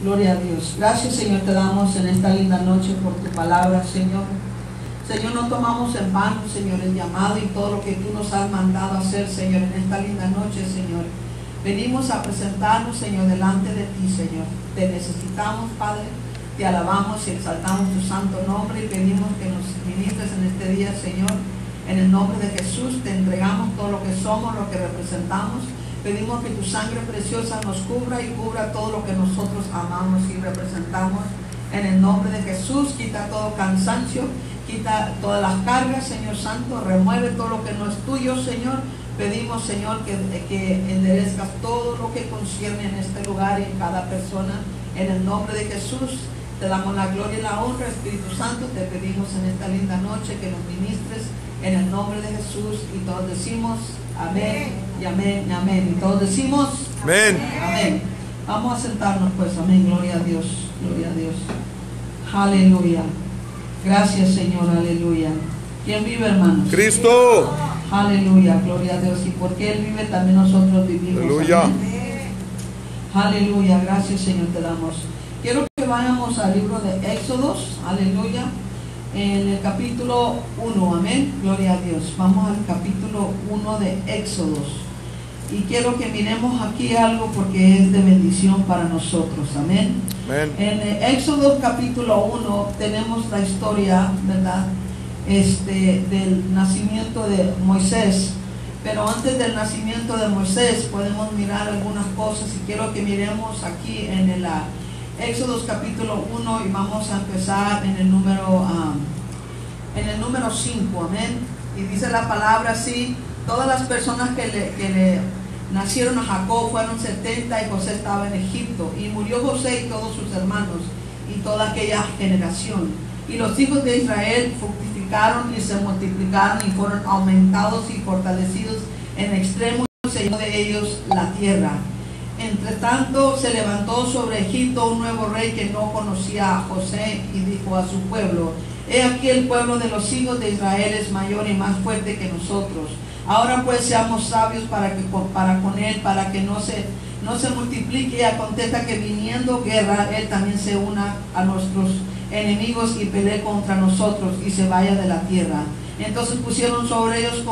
Gloria a Dios. Gracias, Señor, te damos en esta linda noche por tu palabra, Señor. Señor, no tomamos en vano, Señor, el llamado y todo lo que tú nos has mandado a hacer, Señor, en esta linda noche, Señor. Venimos a presentarnos, Señor, delante de ti, Señor. Te necesitamos, Padre. Te alabamos y exaltamos tu santo nombre y pedimos que nos ministres en este día, Señor. En el nombre de Jesús te entregamos todo lo que somos, lo que representamos. Pedimos que tu sangre preciosa nos cubra y cubra todo lo que nosotros amamos y representamos. En el nombre de Jesús, quita todo cansancio, quita todas las cargas, Señor Santo. Remueve todo lo que no es tuyo, Señor. Pedimos, Señor, que enderezcas todo lo que concierne en este lugar y en cada persona. En el nombre de Jesús, te damos la gloria y la honra, Espíritu Santo. Te pedimos en esta linda noche que nos ministres en el nombre de Jesús. Y todos decimos amén y amén y amén. Y todos decimos amén. Amén. Vamos a sentarnos pues. Amén. Gloria a Dios. Gloria a Dios. Aleluya. Gracias, Señor. Aleluya. ¿Quién vive, hermanos? Cristo. Aleluya. Gloria a Dios. Y porque Él vive, también nosotros vivimos. Aleluya. Amén. Aleluya. Gracias, Señor, te damos. Quiero que vayamos al libro de Éxodos. Aleluya. En el capítulo 1. Amén. Gloria a Dios. Vamos al capítulo 1 de Éxodos. Y quiero que miremos aquí algo porque es de bendición para nosotros. Amén. Amén. En Éxodo capítulo 1 tenemos la historia, ¿verdad? Del nacimiento de Moisés. Pero antes del nacimiento de Moisés podemos mirar algunas cosas y quiero que miremos aquí en el Éxodo capítulo 1 y vamos a empezar en el número 5. Amén. Y dice la palabra así: todas las personas que le nacieron a Jacob fueron 70 y José estaba en Egipto. Y murió José y todos sus hermanos y toda aquella generación. Y los hijos de Israel fructificaron y se multiplicaron y fueron aumentados y fortalecidos en extremo, y se llenó de ellos la tierra. Entre tanto se levantó sobre Egipto un nuevo rey que no conocía a José y dijo a su pueblo: he aquí el pueblo de los hijos de Israel es mayor y más fuerte que nosotros. Ahora pues seamos sabios para con él, para que no se multiplique, y acontezca que viniendo guerra, él también se una a nuestros enemigos y pelee contra nosotros y se vaya de la tierra. Entonces pusieron sobre ellos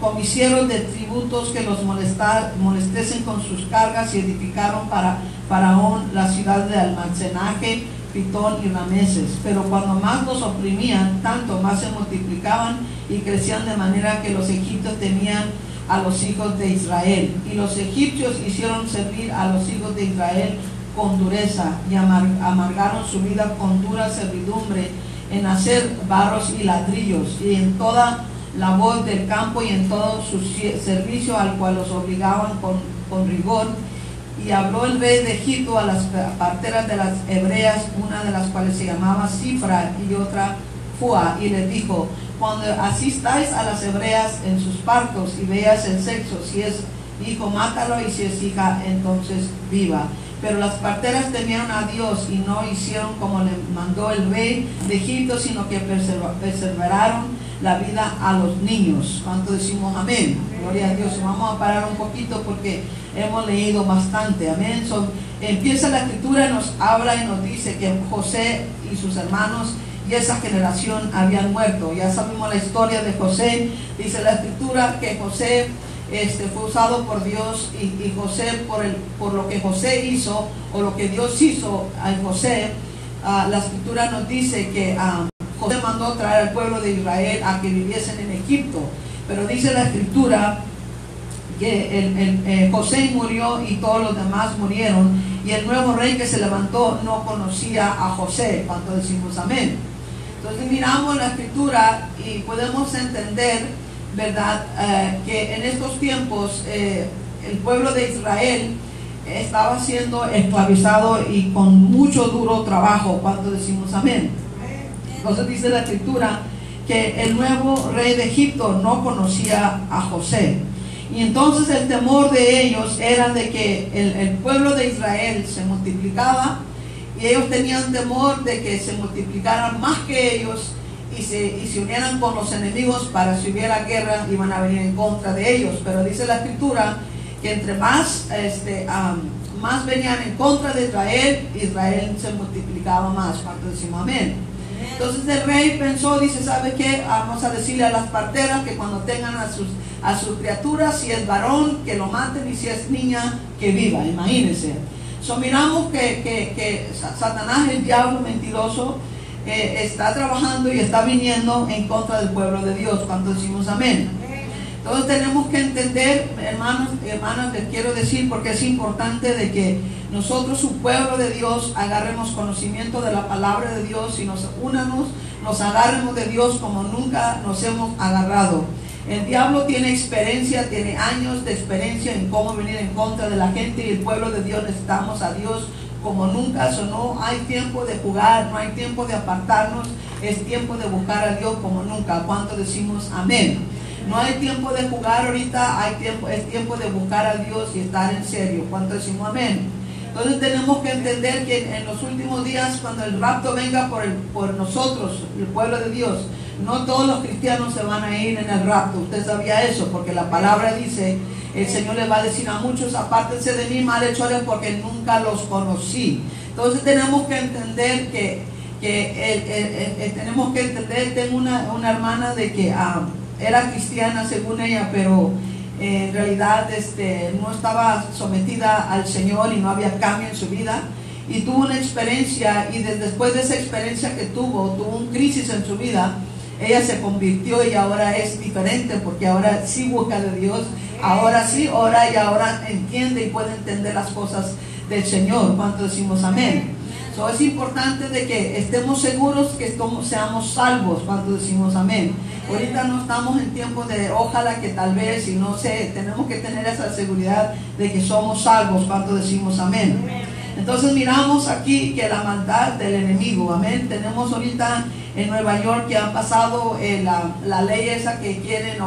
comisarios de tributos que los molestesen con sus cargas, y edificaron para Faraón la ciudad de almacenaje, Pitón y Rameses. Pero cuando más los oprimían, tanto más se multiplicaban y crecían, de manera que los egipcios temían a los hijos de Israel. Y los egipcios hicieron servir a los hijos de Israel con dureza, y amargaron su vida con dura servidumbre en hacer barros y ladrillos, y en toda labor del campo y en todo su servicio, al cual los obligaban con rigor. Y habló el rey de Egipto a las parteras de las hebreas, una de las cuales se llamaba Cifra y otra Fua, y les dijo: cuando asistáis a las hebreas en sus partos y veas el sexo, si es hijo, mátalo, y si es hija, entonces viva. Pero las parteras temieron a Dios y no hicieron como le mandó el rey de Egipto, sino que perseveraron la vida a los niños. ¿Cuánto decimos amén? Gloria a Dios. Vamos a parar un poquito porque hemos leído bastante. Amén. Empieza la escritura y nos habla y nos dice que José y sus hermanos y esa generación habían muerto. Ya sabemos la historia de José. Dice la escritura que José fue usado por Dios, y José, por lo que José hizo, o lo que Dios hizo a José, la escritura nos dice que José mandó traer al pueblo de Israel a que viviesen en Egipto. Pero dice la escritura que José murió y todos los demás murieron, y el nuevo rey que se levantó no conocía a José. Cuando decimos amén. Entonces miramos la escritura y podemos entender, ¿verdad? Que en estos tiempos el pueblo de Israel estaba siendo esclavizado y con mucho duro trabajo. Cuando decimos amén. Entonces dice la escritura que el nuevo rey de Egipto no conocía a José, y entonces el temor de ellos era de que el pueblo de Israel se multiplicaba, y ellos tenían temor de que se multiplicaran más que ellos y se unieran con los enemigos, para si hubiera guerra iban a venir en contra de ellos. Pero dice la escritura que entre más más venían en contra de Israel, Israel se multiplicaba más. ¿Cuánto decimos amén? Entonces el rey pensó, dice, ¿sabe qué? Vamos a decirle a las parteras que cuando tengan a sus criaturas, si es varón, que lo maten, y si es niña, que viva. Imagínense. Miramos que Satanás, el diablo mentiroso, está trabajando y está viniendo en contra del pueblo de Dios. Cuando decimos amén. Entonces tenemos que entender, hermanos y hermanas, les quiero decir, porque es importante de que nosotros, su pueblo de Dios, agarremos conocimiento de la palabra de Dios y nos agarremos de Dios como nunca nos hemos agarrado. El diablo tiene experiencia, tiene años de experiencia en cómo venir en contra de la gente, y el pueblo de Dios necesitamos a Dios como nunca. Eso no hay tiempo de jugar, no hay tiempo de apartarnos, es tiempo de buscar a Dios como nunca. ¿Cuánto decimos amén? No hay tiempo de jugar ahorita, es tiempo de buscar a Dios y estar en serio. ¿Cuánto decimos amén? Entonces tenemos que entender que en los últimos días, cuando el rapto venga por nosotros, el pueblo de Dios, no todos los cristianos se van a ir en el rapto. Usted sabía eso, porque la palabra dice, el Señor les va a decir a muchos, apártense de mí, malhechores, porque nunca los conocí. Entonces tenemos que entender tengo una hermana de que era cristiana según ella, pero en realidad no estaba sometida al Señor y no había cambio en su vida, y tuvo una experiencia, y después de esa experiencia que tuvo una crisis en su vida. Ella se convirtió y ahora es diferente, porque ahora sí busca de Dios, ahora sí ora y ahora entiende y puede entender las cosas del Señor. ¿Cuánto decimos amén? Es importante de que estemos seguros que seamos salvos. ¿Cuánto decimos amén? Ahorita no estamos en tiempo de ojalá que tal vez, y no sé, tenemos que tener esa seguridad de que somos salvos. ¿Cuánto decimos amén? Entonces miramos aquí que la maldad del enemigo, amén. Tenemos ahorita en Nueva York que han pasado la ley esa que quieren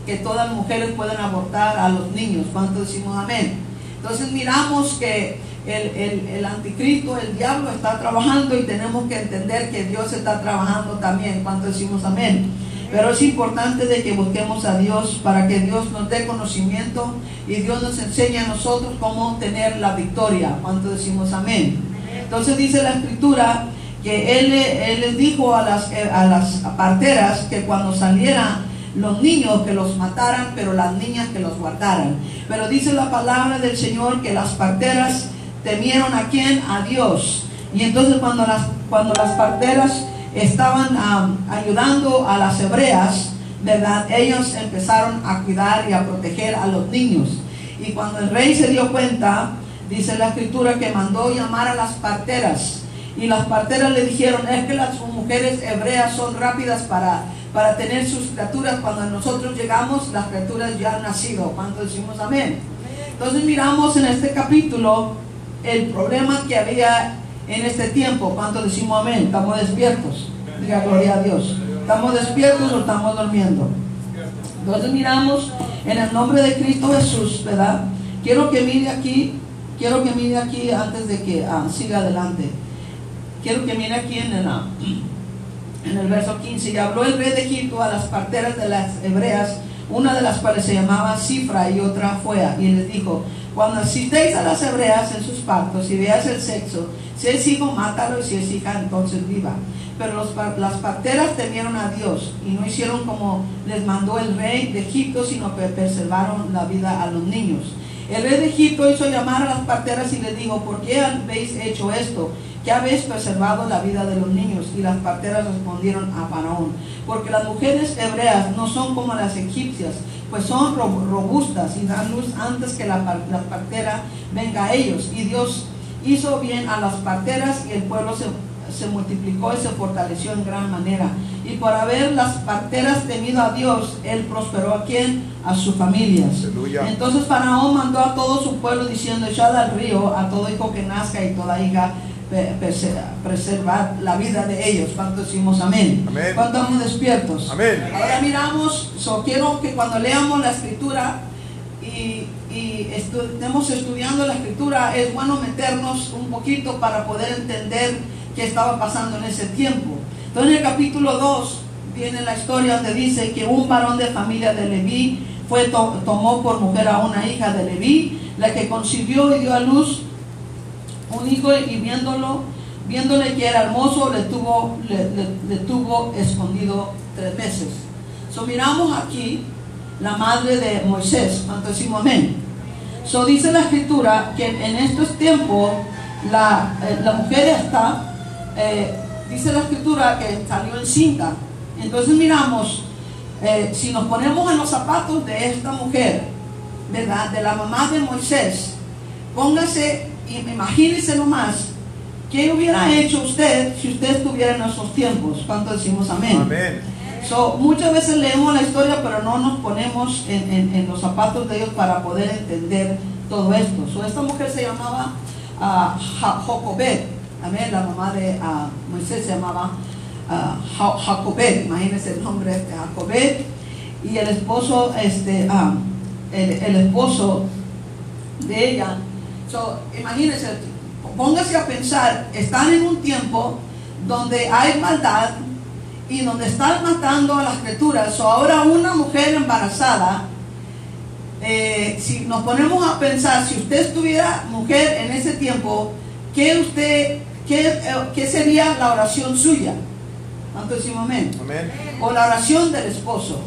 que todas las mujeres puedan abortar a los niños. ¿Cuánto decimos amén? Entonces miramos que el anticristo, el diablo, está trabajando, y tenemos que entender que Dios está trabajando también. ¿Cuánto decimos amén? Pero es importante de que busquemos a Dios para que Dios nos dé conocimiento y Dios nos enseñe a nosotros cómo tener la victoria. ¿Cuánto decimos amén? Entonces dice la escritura que él les dijo a las parteras que cuando salieran los niños que los mataran, pero las niñas que los guardaran. Pero dice la palabra del Señor que las parteras temieron ¿a quién? A Dios. Y entonces cuando las parteras estaban ayudando a las hebreas, ¿verdad? Ellos empezaron a cuidar y a proteger a los niños. Y cuando el rey se dio cuenta, dice la escritura que mandó llamar a las parteras, y las parteras le dijeron, es que las mujeres hebreas son rápidas para tener sus criaturas. Cuando nosotros llegamos, las criaturas ya han nacido. ¿Cuánto decimos amén? Entonces miramos en este capítulo el problema que había en este tiempo. ¿Cuánto decimos amén? Estamos despiertos. Diga gloria a Dios. ¿Estamos despiertos o estamos durmiendo? Entonces miramos en el nombre de Cristo Jesús, ¿verdad? Quiero que mire aquí antes de que siga adelante. Quiero que mire aquí en el verso 15. Y habló el rey de Egipto a las parteras de las hebreas, una de las cuales se llamaba Cifra y otra Fuea, y les dijo, cuando asistéis a las hebreas en sus partos y veáis el sexo, si es hijo, mátalo, y si es hija, entonces viva. Pero las parteras temieron a Dios y no hicieron como les mandó el rey de Egipto, sino que preservaron la vida a los niños. El rey de Egipto hizo llamar a las parteras y les dijo, ¿por qué habéis hecho esto? ¿Qué habéis preservado la vida de los niños? Y las parteras respondieron a Faraón, porque las mujeres hebreas no son como las egipcias, pues son robustas y dan luz antes que la partera venga a ellos. Y Dios hizo bien a las parteras, y el pueblo se multiplicó y se fortaleció en gran manera. Y por haber las parteras temido a Dios, él prosperó ¿a quién? A sus familias. Aleluya. Entonces Faraón mandó a todo su pueblo diciendo, echad al río a todo hijo que nazca y toda hija, preservar la vida de ellos. ¿Cuánto decimos amén? Amén. ¿Cuánto estamos despiertos? Amén. Ahora miramos, quiero que cuando leamos la escritura y estemos estudiando la escritura, es bueno meternos un poquito para poder entender qué estaba pasando en ese tiempo. Entonces en el capítulo 2 viene la historia donde dice que un varón de familia de Leví tomó por mujer a una hija de Leví, la que concibió y dio a luz un hijo, y viéndole que era hermoso, le tuvo escondido 3 meses. So, miramos aquí la madre de Moisés. ¿Cuánto decimos amén? So, dice la escritura que en estos tiempos la mujer está, dice la escritura que salió encinta. Entonces miramos, si nos ponemos en los zapatos de esta mujer, ¿verdad?, de la mamá de Moisés, póngase y imagínese nomás qué hubiera hecho usted si usted estuviera en esos tiempos. ¿Cuánto decimos amén? Amén. So, muchas veces leemos la historia, pero no nos ponemos en los zapatos de ellos para poder entender todo esto. So, esta mujer se llamaba Jocobed. Amén. La mamá de Moisés se llamaba Jocobed. Imagínense el nombre de Jocobed. Y el esposo, el esposo de ella. So, imagínense, póngase a pensar, están en un tiempo donde hay maldad y donde están matando a las criaturas. So, ahora una mujer embarazada, si nos ponemos a pensar, si usted estuviera mujer en ese tiempo, ¿qué sería la oración suya? ¿Cuánto decimos amén? Amén. O la oración del esposo.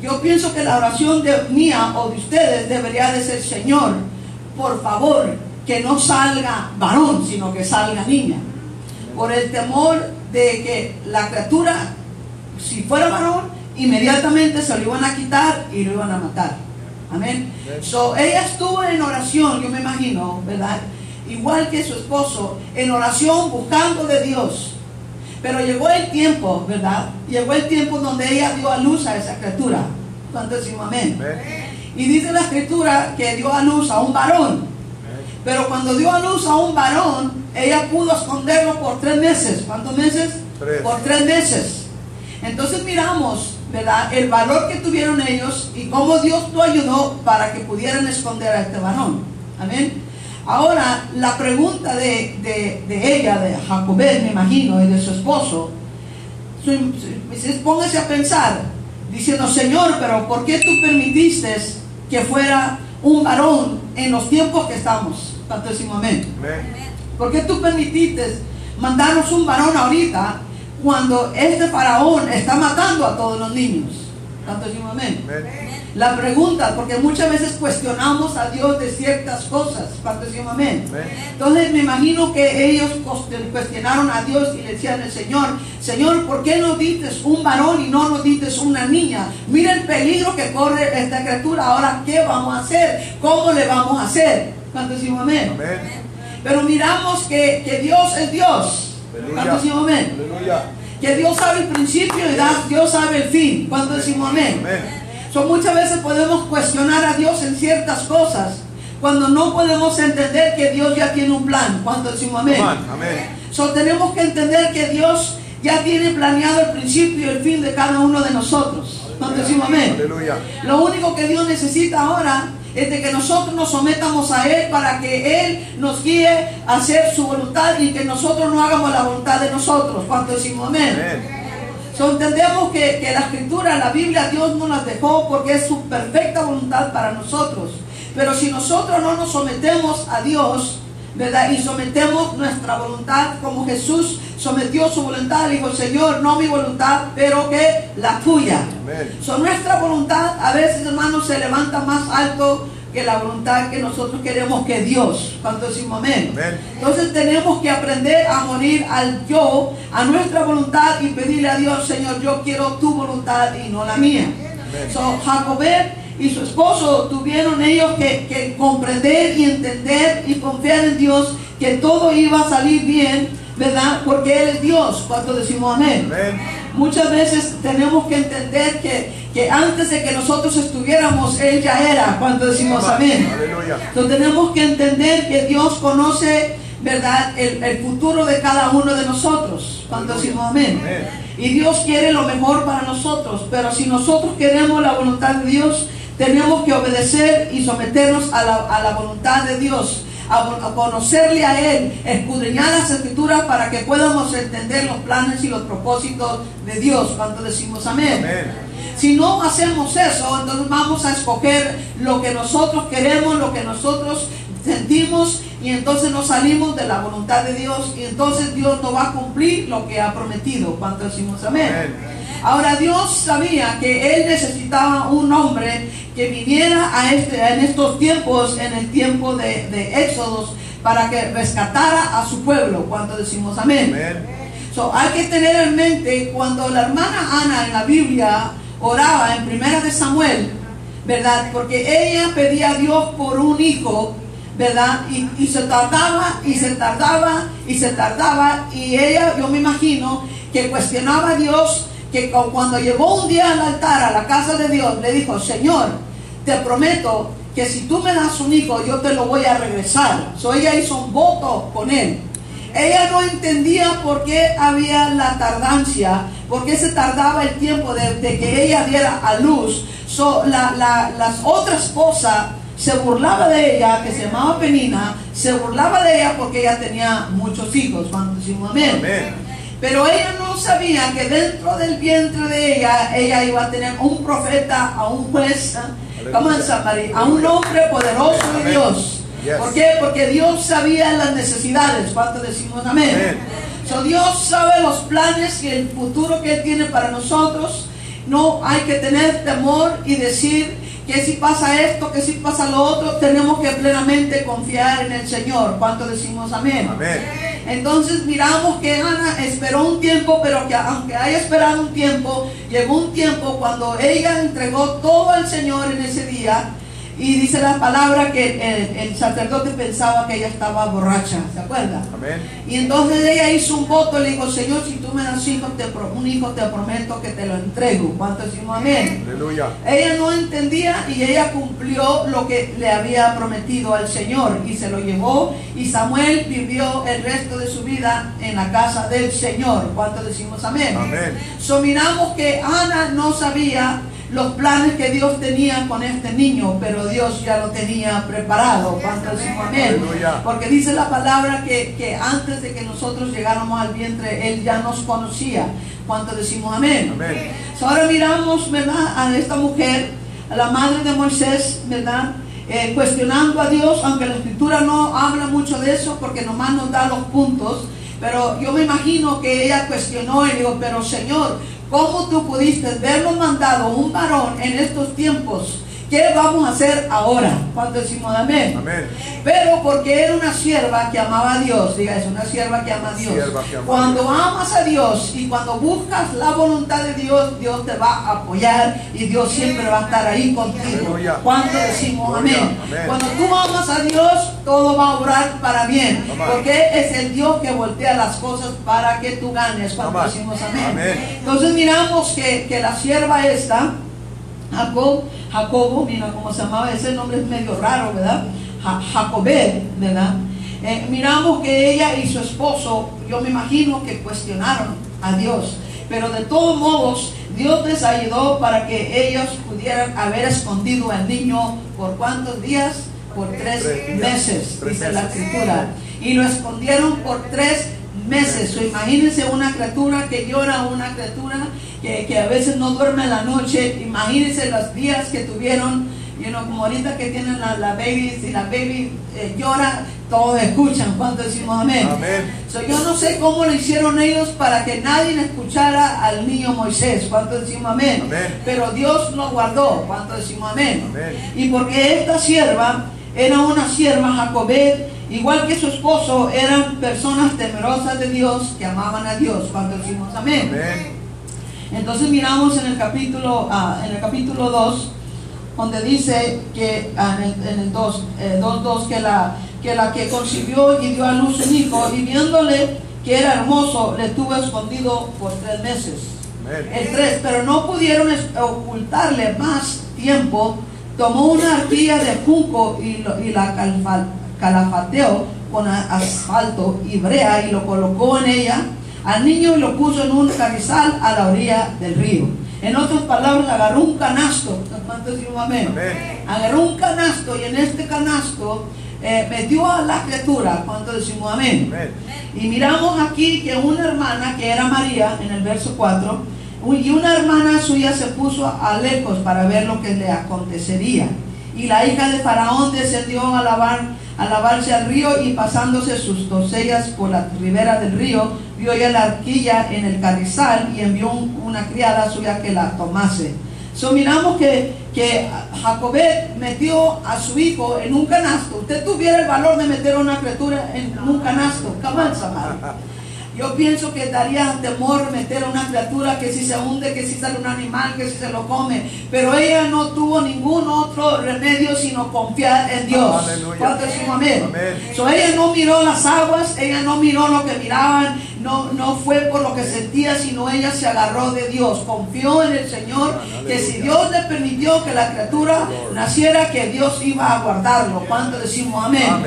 Yo pienso que la oración mía o de ustedes debería de ser: Señor, por favor, que no salga varón, sino que salga niña. Por el temor de que la criatura, si fuera varón, inmediatamente se lo iban a quitar y lo iban a matar. Amén. So, ella estuvo en oración, yo me imagino, ¿verdad?, igual que su esposo, en oración buscando de Dios. Pero llegó el tiempo, ¿verdad? Llegó el tiempo donde ella dio a luz a esa criatura. ¿Cuánto decimos amén? Y dice la escritura que dio a luz a un varón. Pero cuando dio a luz a un varón, ella pudo esconderlo por 3 meses. ¿Cuántos meses? 3. Por 3 meses. Entonces miramos, ¿verdad?, el valor que tuvieron ellos y cómo Dios lo ayudó para que pudieran esconder a este varón. Amén. Ahora, la pregunta de ella, de Jocobed, me imagino, y de su esposo, póngase a pensar, diciendo: Señor, pero ¿por qué tú permitiste que fuera un varón en los tiempos que estamos? ¿Cuánto decimos amén? ¿Por qué tú permitiste mandarnos un varón ahorita cuando este faraón está matando a todos los niños? ¿Cuánto decimos amén? La pregunta, porque muchas veces cuestionamos a Dios de ciertas cosas. ¿Cuánto decimos amén? Entonces me imagino que ellos cuestionaron a Dios y le decían al Señor, ¿por qué nos diste un varón y no nos diste una niña? Mira el peligro que corre esta criatura. Ahora, ¿qué vamos a hacer? ¿Cómo le vamos a hacer? ¿Cuánto decimos amén? Pero miramos que Dios es Dios. ¿Cuánto decimos amén? Aleluya. Que Dios sabe el principio y Dios sabe el fin. ¿Cuánto decimos amén? Muchas veces podemos cuestionar a Dios en ciertas cosas cuando no podemos entender que Dios ya tiene un plan. ¿Cuánto decimos amén? Tenemos que entender que Dios ya tiene planeado el principio y el fin de cada uno de nosotros. ¿Cuánto decimos amén? Aleluya. Lo único que Dios necesita ahora es de que nosotros nos sometamos a Él para que Él nos guíe a hacer su voluntad y que nosotros no hagamos la voluntad de nosotros. ¿Cuánto decimos amén? Entendemos que la escritura, la Biblia, Dios nos las dejó porque es su perfecta voluntad para nosotros. Pero si nosotros no nos sometemos a Dios, ¿verdad?, y sometemos nuestra voluntad como Jesús sometió su voluntad, dijo: Señor, no mi voluntad, pero que la tuya. Nuestra voluntad a veces, hermanos, se levanta más alto que la voluntad que nosotros queremos que Dios. ¿Cuánto decimos amén? Entonces tenemos que aprender a morir al yo, a nuestra voluntad, y pedirle a Dios: Señor, yo quiero tu voluntad y no la mía. Jocobed y su esposo tuvieron ellos que comprender y entender y confiar en Dios que todo iba a salir bien, ¿verdad? Porque Él es Dios. ¿Cuánto decimos amén? Muchas veces tenemos que entender que antes de que nosotros estuviéramos, Él ya era. ¿Cuánto decimos amén? Entonces tenemos que entender que Dios conoce, ¿verdad?, el futuro de cada uno de nosotros. ¿Cuánto decimos amén? Y Dios quiere lo mejor para nosotros. Pero si nosotros queremos la voluntad de Dios, tenemos que obedecer y someternos a la voluntad de Dios, a conocerle a Él, escudriñar las escrituras para que podamos entender los planes y los propósitos de Dios. ¿Cuánto decimos amén? Si no hacemos eso, entonces vamos a escoger lo que nosotros queremos, lo que nosotros sentimos, y entonces nos salimos de la voluntad de Dios, y entonces Dios no va a cumplir lo que ha prometido. ¿Cuánto decimos amén? Ahora, Dios sabía que Él necesitaba un hombre que viniera en estos tiempos, en el tiempo de Éxodos, para que rescatara a su pueblo. ¿Cuánto decimos amén? Hay que tener en mente, cuando la hermana Ana en la Biblia oraba en 1 de Samuel, ¿verdad? Porque ella pedía a Dios por un hijo, ¿verdad? Y se tardaba, y se tardaba, y se tardaba, y ella, yo me imagino, que cuestionaba a Dios, que cuando llegó un día al altar, a la casa de Dios, le dijo: Señor, te prometo que si tú me das un hijo, yo te lo voy a regresar. Ella hizo un voto con él. Ella no entendía por qué había la tardancia, por qué se tardaba el tiempo de que ella diera a luz. La otra esposa se burlaba de ella, que se llamaba Penina, se burlaba de ella porque ella tenía muchos hijos. Cuando decimos amén. Pero ella no sabía que dentro del vientre de ella iba a tener un profeta, a un juez, a un hombre poderoso de Dios. ¿Por qué? Porque Dios sabía las necesidades. ¿Cuánto decimos amén? Dios sabe los planes y el futuro que Él tiene para nosotros. No hay que tener temor y decir que si pasa esto, que si pasa lo otro. Tenemos que plenamente confiar en el Señor. ¿Cuánto decimos amén? Entonces miramos que Ana esperó un tiempo, pero que aunque haya esperado un tiempo, llegó un tiempo cuando ella entregó todo al Señor en ese día. Y dice la palabra que el sacerdote pensaba que ella estaba borracha, ¿se acuerda? Y entonces ella hizo un voto, le dijo: Señor, si tú me das un hijo, te prometo que te lo entrego. ¿Cuánto decimos amén? Aleluya. Ella no entendía, y ella cumplió lo que le había prometido al Señor, y se lo llevó, y Samuel vivió el resto de su vida en la casa del Señor. ¿Cuánto decimos amén? Miramos que Ana no sabía los planes que Dios tenía con este niño, pero Dios ya lo tenía preparado. ¿Cuánto decimos amén? Porque dice la palabra que antes de que nosotros llegáramos al vientre, Él ya nos conocía. ¿Cuánto decimos amén? Ahora miramos, ¿verdad?, a esta mujer, a la madre de Moisés, ¿verdad?, cuestionando a Dios, aunque la escritura no habla mucho de eso, porque nomás nos da los puntos. Pero yo me imagino que ella cuestionó y dijo: pero Señor, ¿cómo tú pudiste vernos mandado un varón en estos tiempos? ¿Qué vamos a hacer ahora? ¿Cuánto decimos amén? Pero porque era una sierva que amaba a Dios. Diga, es una sierva que ama a Dios. Cuando amas a Dios y cuando buscas la voluntad de Dios, Dios te va a apoyar y Dios siempre va a estar ahí contigo. ¿Cuánto decimos amén? Cuando tú amas a Dios, todo va a obrar para bien, porque es el Dios que voltea las cosas para que tú ganes. ¿Cuánto decimos amén? Entonces miramos que la sierva esta, Jacobo, mira cómo se llamaba, ese nombre es medio raro, ¿verdad? Jacobed, ¿verdad? Miramos que ella y su esposo, yo me imagino que cuestionaron a Dios, pero de todos modos Dios les ayudó para que ellos pudieran haber escondido al niño ¿por cuántos días? Por 3 meses, dice la escritura, y lo escondieron por 3 meses. Imagínense una criatura que llora, una criatura que a veces no duerme en la noche. Imagínense los días que tuvieron, como ahorita que tienen la baby, si la baby llora, todos escuchan. ¿Cuánto decimos amén? Yo no sé cómo lo hicieron ellos para que nadie escuchara al niño Moisés. ¿Cuánto decimos amén? Pero Dios lo guardó. ¿Cuánto decimos amén? Y porque esta sierva era una sierva, Jacobed, igual que su esposo, eran personas temerosas de Dios, que amaban a Dios. Cuando decimos amén. Entonces miramos en el capítulo 2, donde dice que en el 2:2 que la que concibió y dio a luz un hijo, y viéndole que era hermoso, le tuvo escondido por 3 meses. El 3, pero no pudieron ocultarle más tiempo. Tomó una arquilla de junco y la calafateó con asfalto y brea, y lo colocó en ella al niño y lo puso en un carrizal a la orilla del río. En otras palabras, agarró un canasto. ¿Cuántos decimos amén? Agarró un canasto, y en este canasto metió a la criatura. ¿Cuántos decimos amén? Y miramos aquí que una hermana, que era María, en el verso 4, Y una hermana suya se puso a lejos para ver lo que le acontecería. Y la hija de Faraón descendió a lavarse al río, y pasándose sus doncellas por la ribera del río, vio ella la arquilla en el carrizal y envió una criada suya que la tomase. Miramos que Jacobet metió a su hijo en un canasto. Usted tuviera el valor de meter a una criatura en un canasto. Yo pienso que daría temor meter a una criatura que si se hunde, que si sale un animal, que si se lo come. Pero ella no tuvo ningún otro remedio sino confiar en Dios. ¿Cuánto decimos amén? Ella no miró las aguas, ella no miró lo que miraban, no fue por lo que sentía, sino ella se agarró de Dios. Confió en el Señor, que si Dios le permitió que la criatura naciera, que Dios iba a guardarlo. ¿Cuánto decimos amén?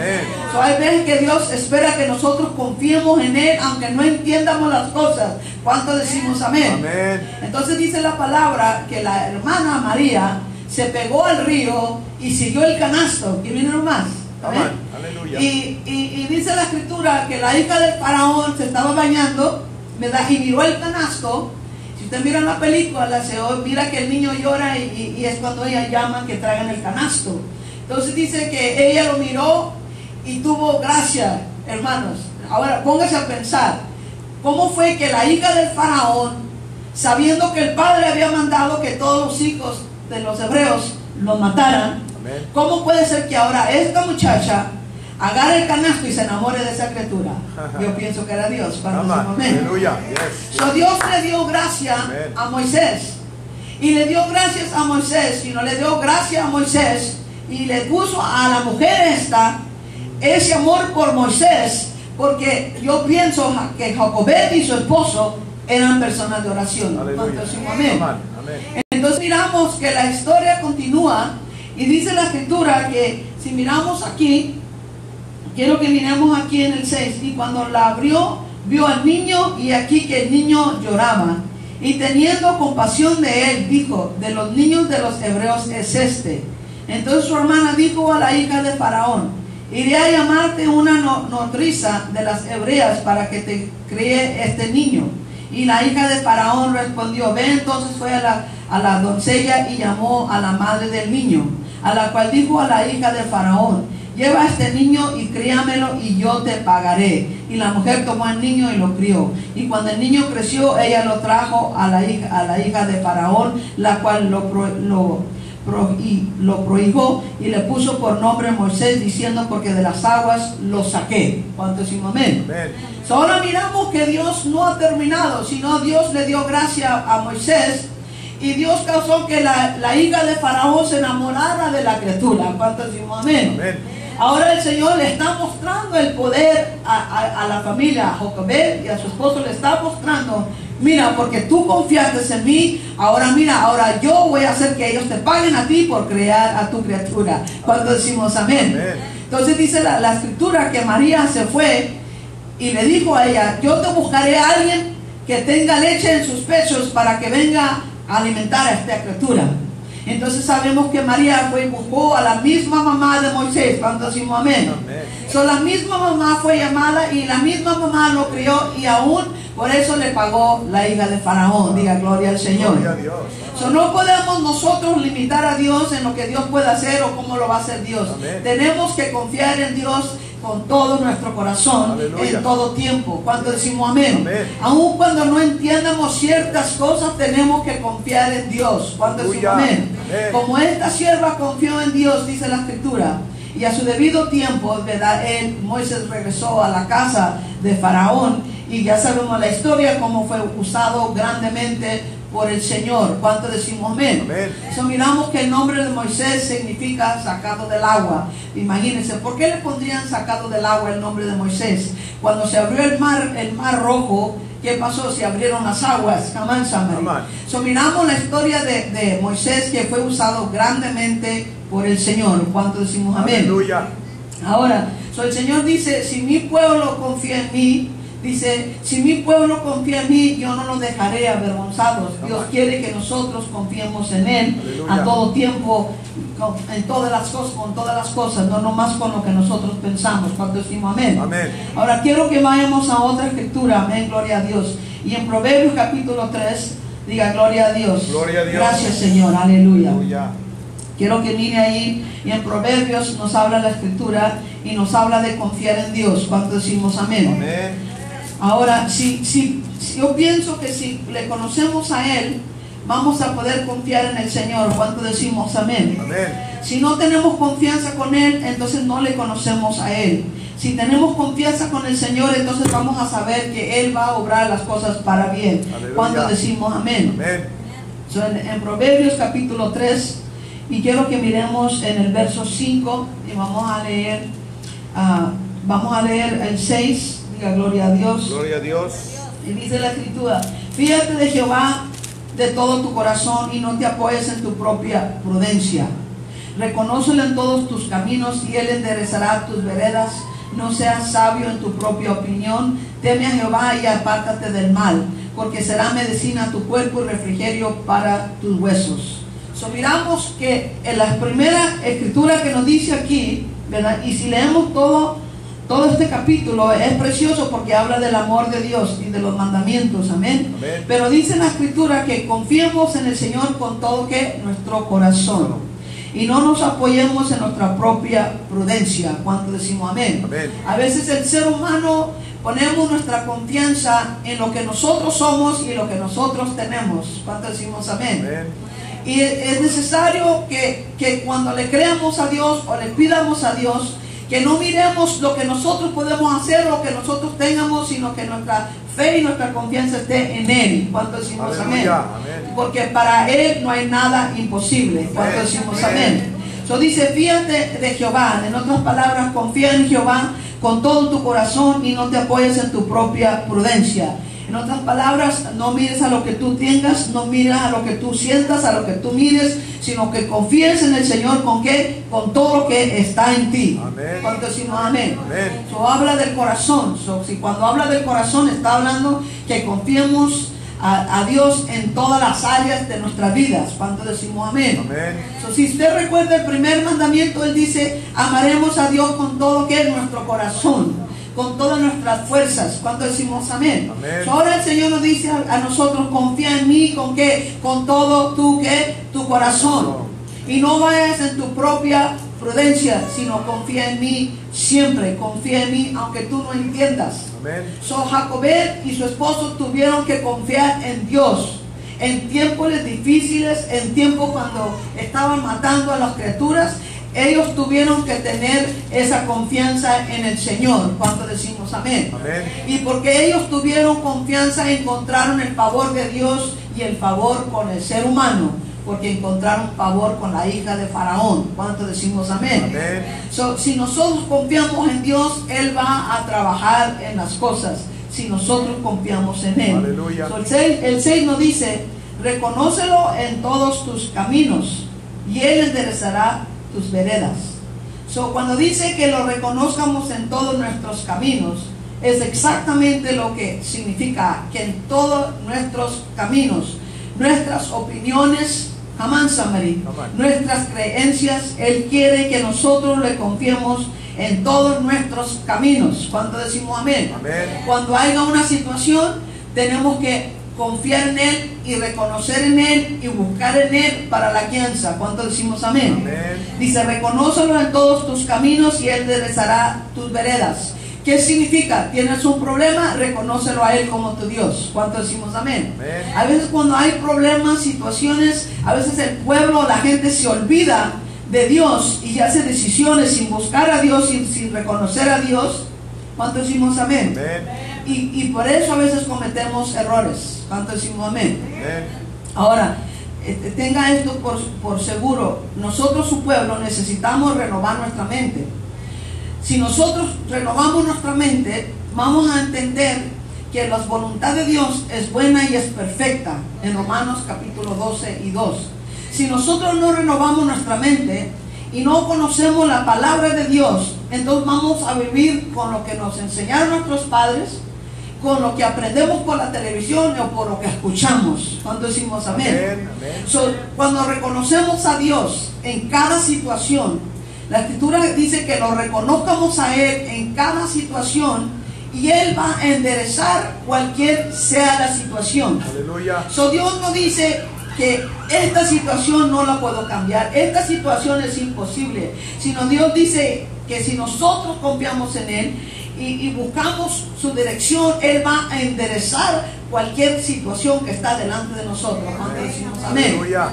Hay veces que Dios espera que nosotros confiemos en Él, aunque no entiendamos las cosas. ¿Cuánto decimos amén? Entonces dice la palabra que la hermana María se pegó al río y siguió el canasto. Y vinieron más. Y dice la escritura que la hija del faraón se estaba bañando, ¿verdad? Y miró el canasto. Si usted mira la película, mira que el niño llora y es cuando ella llama que traigan el canasto. Entonces dice que ella lo miró y tuvo gracia, hermanos. Ahora póngase a pensar, ¿cómo fue que la hija del faraón, sabiendo que el padre había mandado que todos los hijos de los hebreos los mataran, cómo puede ser que ahora esta muchacha agarre el canasto y se enamore de esa criatura? Yo pienso que era Dios. Dios le dio gracia a Moisés, y le dio gracias a Moisés, y no le dio gracia a Moisés, y le puso a la mujer ese amor por Moisés, porque yo pienso que Jacobet y su esposo eran personas de oración. Entonces miramos que la historia continúa, y dice la escritura que si miramos aquí, quiero que miremos aquí en el 6, y cuando la abrió, vio al niño, y aquí que el niño lloraba, y teniendo compasión de él, dijo: de los niños de los hebreos es este. Entonces su hermana dijo a la hija de Faraón: iré a llamarte una nodriza de las hebreas para que te críe este niño. Y la hija de Faraón respondió: ve. Entonces fue a la doncella y llamó a la madre del niño, a la cual dijo a la hija de Faraón: lleva a este niño y críamelo y yo te pagaré. Y la mujer tomó al niño y lo crió. Y cuando el niño creció, ella lo trajo a la hija de Faraón, la cual lo prohijó y le puso por nombre Moisés, diciendo: porque de las aguas lo saqué. ¿Cuánto decimos amén? Ahora miramos que Dios no ha terminado, sino Dios le dio gracia a Moisés, y Dios causó que la hija de Faraón se enamorara de la criatura. ¿Cuánto decimos amén? Ahora el Señor le está mostrando el poder a la familia, a Jacobet y a su esposo. Le está mostrando: mira, porque tú confiaste en mí, ahora yo voy a hacer que ellos te paguen a ti por crear a tu criatura. Cuando decimos amén. Entonces dice la escritura que María se fue y le dijo a ella: yo te buscaré a alguien que tenga leche en sus pechos para que venga a alimentar a esta criatura. Entonces sabemos que María fue y buscó a la misma mamá de Moisés. Cuando decimos amén. La misma mamá fue llamada y la misma mamá lo crió, y aún por eso le pagó la hija de Faraón. Diga gloria al Señor. No podemos nosotros limitar a Dios en lo que Dios puede hacer o cómo lo va a hacer Dios. Tenemos que confiar en Dios con todo nuestro corazón, en todo tiempo. Cuando decimos amén. Aun cuando no entiendamos ciertas cosas, tenemos que confiar en Dios. Cuando decimos amén. Como esta sierva confió en Dios, dice la escritura, y a su debido tiempo, ¿verdad?, Moisés regresó a la casa de Faraón, y ya sabemos la historia, cómo fue usado grandemente por el Señor. ¿Cuánto decimos amén? Miramos que el nombre de Moisés significa sacado del agua. Imagínense, ¿por qué le pondrían sacado del agua el nombre de Moisés? Cuando se abrió el mar rojo, ¿qué pasó? Se abrieron las aguas. Miramos la historia de Moisés, que fue usado grandemente por el Señor. ¿Cuánto decimos amén? Ahora, el Señor dice: si mi pueblo confía en mí, dice, si mi pueblo confía en mí, yo no los dejaré avergonzados. Dios quiere que nosotros confiemos en Él a todo tiempo, en todas las cosas, con todas las cosas, no nomás con lo que nosotros pensamos. Cuando decimos amén. Ahora quiero que vayamos a otra escritura. Amén, gloria a Dios. Y en Proverbios capítulo 3, Diga gloria a Dios. Gloria a Dios. Gracias, Señor. Aleluya. Aleluya. Quiero que mire ahí, y en Proverbios nos habla la Escritura y nos habla de confiar en Dios. ¿Cuánto decimos amén? Amén. Ahora, si yo pienso que si le conocemos a Él, vamos a poder confiar en el Señor. ¿Cuánto decimos amén? Amén. Si no tenemos confianza con Él, entonces no le conocemos a Él. Si tenemos confianza con el Señor, entonces vamos a saber que Él va a obrar las cosas para bien. Aleluya. ¿Cuánto decimos amén? Amén. So, en Proverbios capítulo 3, y quiero que miremos en el verso 5 y vamos a leer el 6. Diga gloria a Dios. Gloria a Dios. Y dice la Escritura: fíjate de Jehová de todo tu corazón y no te apoyes en tu propia prudencia. Reconócelo en todos tus caminos y Él enderezará tus veredas. No seas sabio en tu propia opinión. Teme a Jehová y apártate del mal, porque será medicina a tu cuerpo y refrigerio para tus huesos. So, miramos que en la primera escritura que nos dice aquí, ¿verdad? Y si leemos todo este capítulo, es precioso porque habla del amor de Dios y de los mandamientos, amén. Amén. Pero dice en la escritura que confiemos en el Señor con todo que nuestro corazón, y no nos apoyemos en nuestra propia prudencia. ¿Cuánto decimos amén? Amén. A veces el ser humano ponemos nuestra confianza en lo que nosotros somos y lo que nosotros tenemos. ¿Cuánto decimos amén? Amén. Y es necesario que cuando le creamos a Dios o le pidamos a Dios, que no miremos lo que nosotros podemos hacer, lo que nosotros tengamos, sino que nuestra fe y nuestra confianza esté en Él. ¿Cuánto decimos amén? Amén. Porque para Él no hay nada imposible. ¿Cuánto decimos amén? So dice, fíjate de Jehová. En otras palabras, confía en Jehová con todo tu corazón y no te apoyes en tu propia prudencia. En otras palabras, no mires a lo que tú tengas, no mires a lo que tú sientas, a lo que tú mires, sino que confíes en el Señor. ¿Con qué? Con todo lo que está en ti. Amén. ¿Cuánto decimos amén? Amén. So, habla del corazón. So, si cuando habla del corazón está hablando que confiemos a Dios en todas las áreas de nuestras vidas. ¿Cuánto decimos amén? Amén. So, si usted recuerda el primer mandamiento, Él dice, amaremos a Dios con todo que es nuestro corazón, con todas nuestras fuerzas. ¿Cuánto decimos amén? Amén. So, ahora el Señor nos dice a nosotros, confía en mí, ¿con qué? Con todo tu corazón. Y no vayas en tu propia prudencia, sino confía en mí siempre. Confía en mí aunque tú no entiendas. Amén. So, Jacobet y su esposo tuvieron que confiar en Dios en tiempos difíciles, en tiempos cuando estaban matando a las criaturas. Ellos tuvieron que tener esa confianza en el Señor. ¿Cuánto decimos amén? Amén. Y porque ellos tuvieron confianza, encontraron el favor de Dios y el favor con el ser humano, porque encontraron favor con la hija de Faraón. ¿Cuánto decimos amén? Amén. So, si nosotros confiamos en Dios, Él va a trabajar en las cosas, si nosotros confiamos en Él. Aleluya. So, el 6 nos dice, reconócelo en todos tus caminos y Él enderezará tus veredas. So, cuando dice que lo reconozcamos en todos nuestros caminos, es exactamente lo que significa que en todos nuestros caminos, nuestras opiniones, jamás, Samari, nuestras creencias, Él quiere que nosotros le confiemos en todos nuestros caminos. ¿Cuánto decimos amén? Amén. Cuando haya una situación, tenemos que confiar en Él y reconocer en Él y buscar en Él para la guianza. ¿Cuánto decimos amén? Amén. Dice, reconócelo en todos tus caminos y Él enderezará tus veredas. ¿Qué significa? Tienes un problema, reconócelo a Él como tu Dios. ¿Cuánto decimos amén? Amén. A veces cuando hay problemas, situaciones, a veces el pueblo, la gente se olvida de Dios y hace decisiones sin buscar a Dios, sin reconocer a Dios. ¿Cuánto decimos amén? Amén. Y por eso a veces cometemos errores. ¿Cuánto decimos amén? Amén. Ahora, tenga esto por seguro. Nosotros, su pueblo, necesitamos renovar nuestra mente. Si nosotros renovamos nuestra mente, vamos a entender que la voluntad de Dios es buena y es perfecta. En Romanos capítulo 12 y 2. Si nosotros no renovamos nuestra mente y no conocemos la palabra de Dios, entonces vamos a vivir con lo que nos enseñaron nuestros padres, con lo que aprendemos por la televisión o por lo que escuchamos. Cuando decimos amén. Amén. Amén. So, cuando reconocemos a Dios en cada situación, la Escritura dice que lo reconozcamos a Él en cada situación y Él va a enderezar cualquier sea la situación. Aleluya. So, Dios no dice que esta situación no la puedo cambiar, esta situación es imposible, sino Dios dice que si nosotros confiamos en Él y buscamos su dirección, Él va a enderezar cualquier situación que está delante de nosotros. ¿Cuánto decimos amén? Aleluya.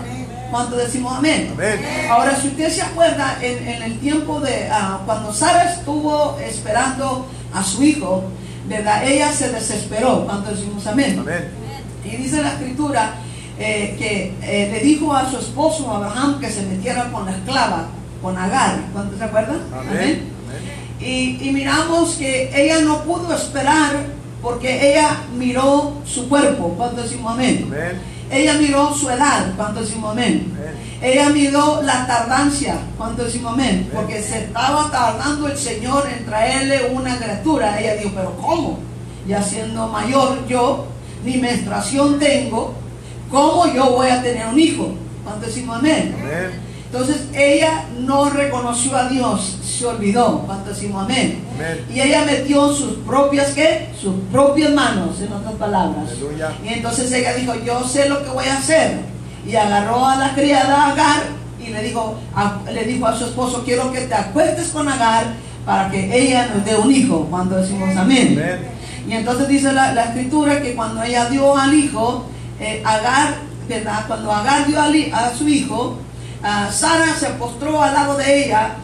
¿Cuánto decimos amén? Amén. Ahora, si usted se acuerda, en el tiempo de cuando Sara estuvo esperando a su hijo, ¿verdad? Ella se desesperó. ¿Cuánto decimos amén? Amén. Y dice la escritura que le dijo a su esposo Abraham que se metiera con la esclava, con Agar. ¿Cuánto se acuerdan? Amén. Y miramos que ella no pudo esperar porque ella miró su cuerpo. ¿Cuánto decimos amén? Amén. Ella miró su edad. ¿Cuánto decimos amén? Amén. Ella miró la tardancia. ¿Cuánto decimos amén? Porque se estaba tardando el Señor en traerle una criatura. Ella dijo, pero ¿cómo? Ya siendo mayor yo, ni menstruación tengo, ¿cómo yo voy a tener un hijo? ¿Cuánto decimos amén? Amén. Entonces ella no reconoció a Dios, se olvidó. ¿Cuánto decimos amén? Amén. Y ella metió sus propias, ¿qué? Sus propias manos, en otras palabras. Aleluya. Y entonces ella dijo, yo sé lo que voy a hacer. Y agarró a la criada Agar y le dijo a su esposo, quiero que te acuestes con Agar para que ella nos dé un hijo. ¿Cuánto decimos amén? Amén. Y entonces dice la escritura que cuando ella dio al hijo, Agar, ¿verdad? Cuando Agar dio a su hijo, Sara se postró al lado de ella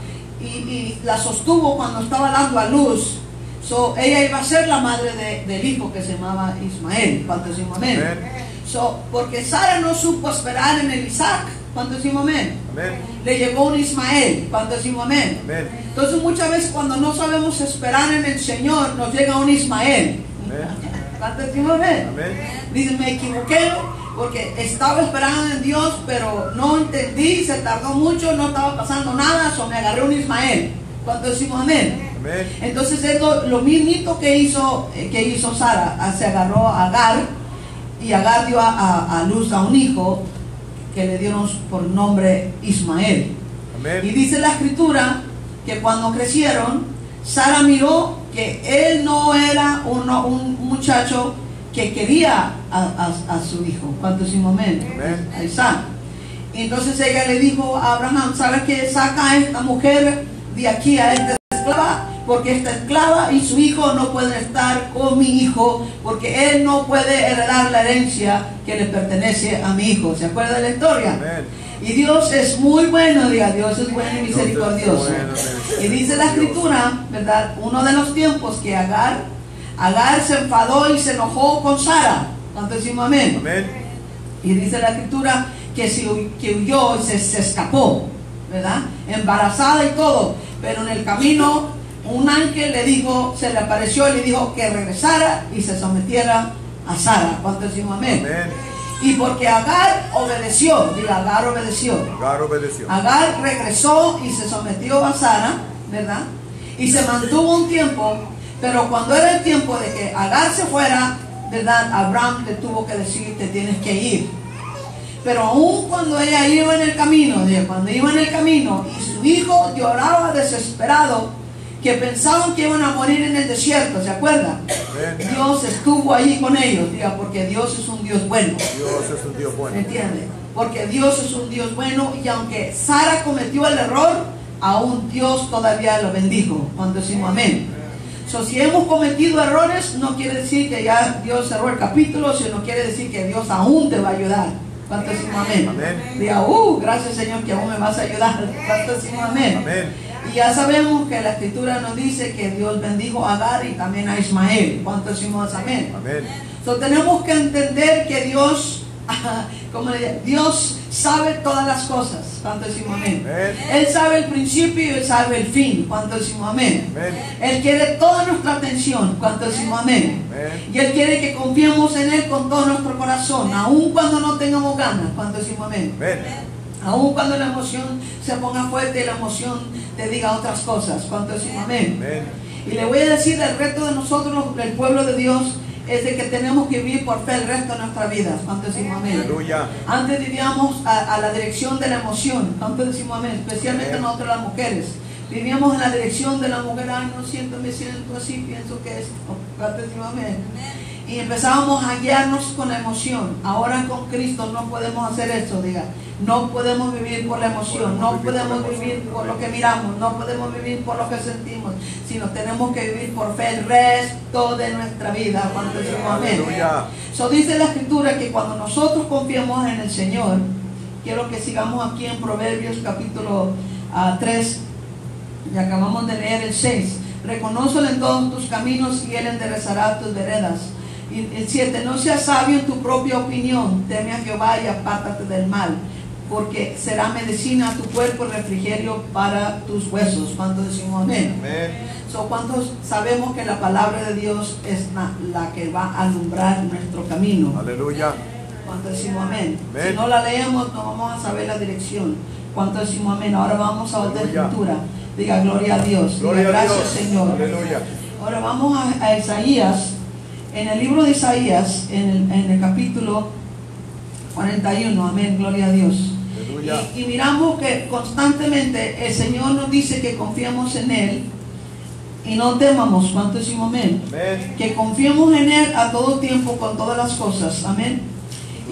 y la sostuvo cuando estaba dando a luz. So, ella iba a ser la madre del hijo que se llamaba Ismael. ¿Cuánto decimos amén? Amén. So, porque Sara no supo esperar en el Isaac. ¿Cuánto decimos amén? Amén. Le llegó un Ismael. ¿Cuánto decimos amén? Amén. Entonces muchas veces cuando no sabemos esperar en el Señor, nos llega un Ismael. ¿Cuánto decimos amén? Amén. Dice, me equivoqué porque estaba esperando en Dios, pero no entendí, se tardó mucho, no estaba pasando nada, so me agarré un Ismael. ¿Cuánto decimos amén? Amén. Entonces es lo mismito que hizo Sara. Se agarró a Agar y Agar dio a luz a un hijo que le dieron por nombre Ismael. Amén. Y dice la escritura que cuando crecieron, Sara miró que él no era un muchacho que quería a su hijo. ¿Cuánto decimos amén? Amén. A Isaac. Y entonces ella le dijo a Abraham, ¿sabes qué? Saca a esta mujer de aquí, a esta esclava, porque esta esclava y su hijo no pueden estar con mi hijo, porque él no puede heredar la herencia que le pertenece a mi hijo. ¿Se acuerda de la historia? Amén. Y Dios es muy bueno, diga, Dios es bueno y misericordioso. Y dice la escritura, ¿verdad? Uno de los tiempos que Agar se enfadó y se enojó con Sara. ¿Cuánto decimos amén? Amén. Y dice la escritura que huyó y se escapó, ¿verdad? Embarazada y todo. Pero en el camino un ángel le dijo, se le apareció y le dijo que regresara y se sometiera a Sara. ¿Cuánto decimos amén? Amén. Y porque Agar obedeció, diga, Agar obedeció. Agar obedeció. Agar regresó y se sometió a Sara, ¿verdad? Y se mantuvo un tiempo, pero cuando era el tiempo de que Agar se fuera, ¿verdad? Abraham le tuvo que decir, te tienes que ir. Pero aún cuando ella iba en el camino, y su hijo lloraba desesperado, que pensaban que iban a morir en el desierto, ¿se acuerdan? Amén. Dios estuvo allí con ellos, diga, porque Dios es un Dios bueno. Dios es un Dios bueno. ¿Me entiende? Porque Dios es un Dios bueno, y aunque Sara cometió el error, aún Dios todavía lo bendijo. Cuando decimos amén. So, si hemos cometido errores, no quiere decir que ya Dios cerró el capítulo, sino quiere decir que Dios aún te va a ayudar. ¿Cuánto decimos amén? Amén. Diga, gracias Señor que aún me vas a ayudar. ¿Cuánto decimos amén? Amén. Y ya sabemos que la escritura nos dice que Dios bendijo a Agar y también a Ismael. ¿Cuánto decimos amén? Amén. So, tenemos que entender que Dios, como le digo, Dios sabe todas las cosas. ¿Cuánto decimos amén? Amén. Él sabe el principio y Él sabe el fin. ¿Cuánto decimos amén? Amén. Él quiere toda nuestra atención. ¿Cuánto decimos amén? Amén. Y Él quiere que confiemos en Él con todo nuestro corazón, aun cuando no tengamos ganas. ¿Cuánto decimos amén? Amén. Aun cuando la emoción se ponga fuerte y la emoción te diga otras cosas. ¿Cuánto decimos amén? Amén. Y le voy a decir, el reto de nosotros, el pueblo de Dios, es de que tenemos que vivir por fe el resto de nuestra vida. ¿Cuánto decimos amén? Aleluya. Antes vivíamos a la dirección de la emoción. ¿Cuánto decimos amén? Especialmente Amén. nosotros las mujeres. Vivíamos en la dirección de la mujer, ay, no siento, me siento así, pienso que es, amén. Y empezábamos a guiarnos con la emoción. Ahora con Cristo no podemos hacer eso, diga. No podemos vivir por la emoción, no podemos vivir por lo que miramos, no podemos vivir por lo que sentimos, sino tenemos que vivir por fe el resto de nuestra vida. Cuando decimos amén. So dice la Escritura que cuando nosotros confiamos en el Señor, quiero que sigamos aquí en Proverbios capítulo 3, y acabamos de leer el 6. Reconócelo en todos tus caminos y Él enderezará tus veredas. Y el 7, no seas sabio en tu propia opinión, teme a Jehová y apártate del mal, porque será medicina a tu cuerpo y refrigerio para tus huesos. ¿Cuánto decimos amén? So, ¿cuántos sabemos que la palabra de Dios es la que va a alumbrar nuestro camino? Aleluya. ¿Cuánto decimos amén? Si no la leemos no vamos a saber la dirección. ¿Cuánto decimos amén? Ahora vamos a otra escritura. Diga gloria a Dios. Diga gracias Señor. Aleluya. Ahora vamos a Isaías. En el libro de Isaías, en el capítulo 41, amén, gloria a Dios. Y miramos que constantemente el Señor nos dice que confiemos en Él y no temamos. ¿Cuánto decimos amén? Que confiemos en Él a todo tiempo con todas las cosas, amén.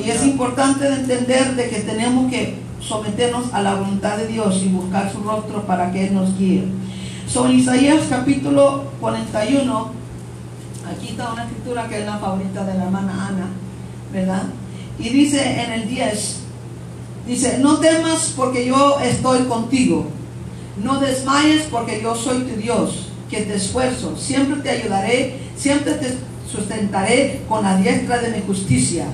Y es importante de entender de que tenemos que someternos a la voluntad de Dios y buscar su rostro para que Él nos guíe. En Isaías capítulo 41, aquí está una escritura que es la favorita de la hermana Ana, ¿verdad? Y dice en el 10, dice, no temas porque yo estoy contigo, no desmayes porque yo soy tu Dios, que te esfuerzo, siempre te ayudaré, siempre te sustentaré con la diestra de mi justicia.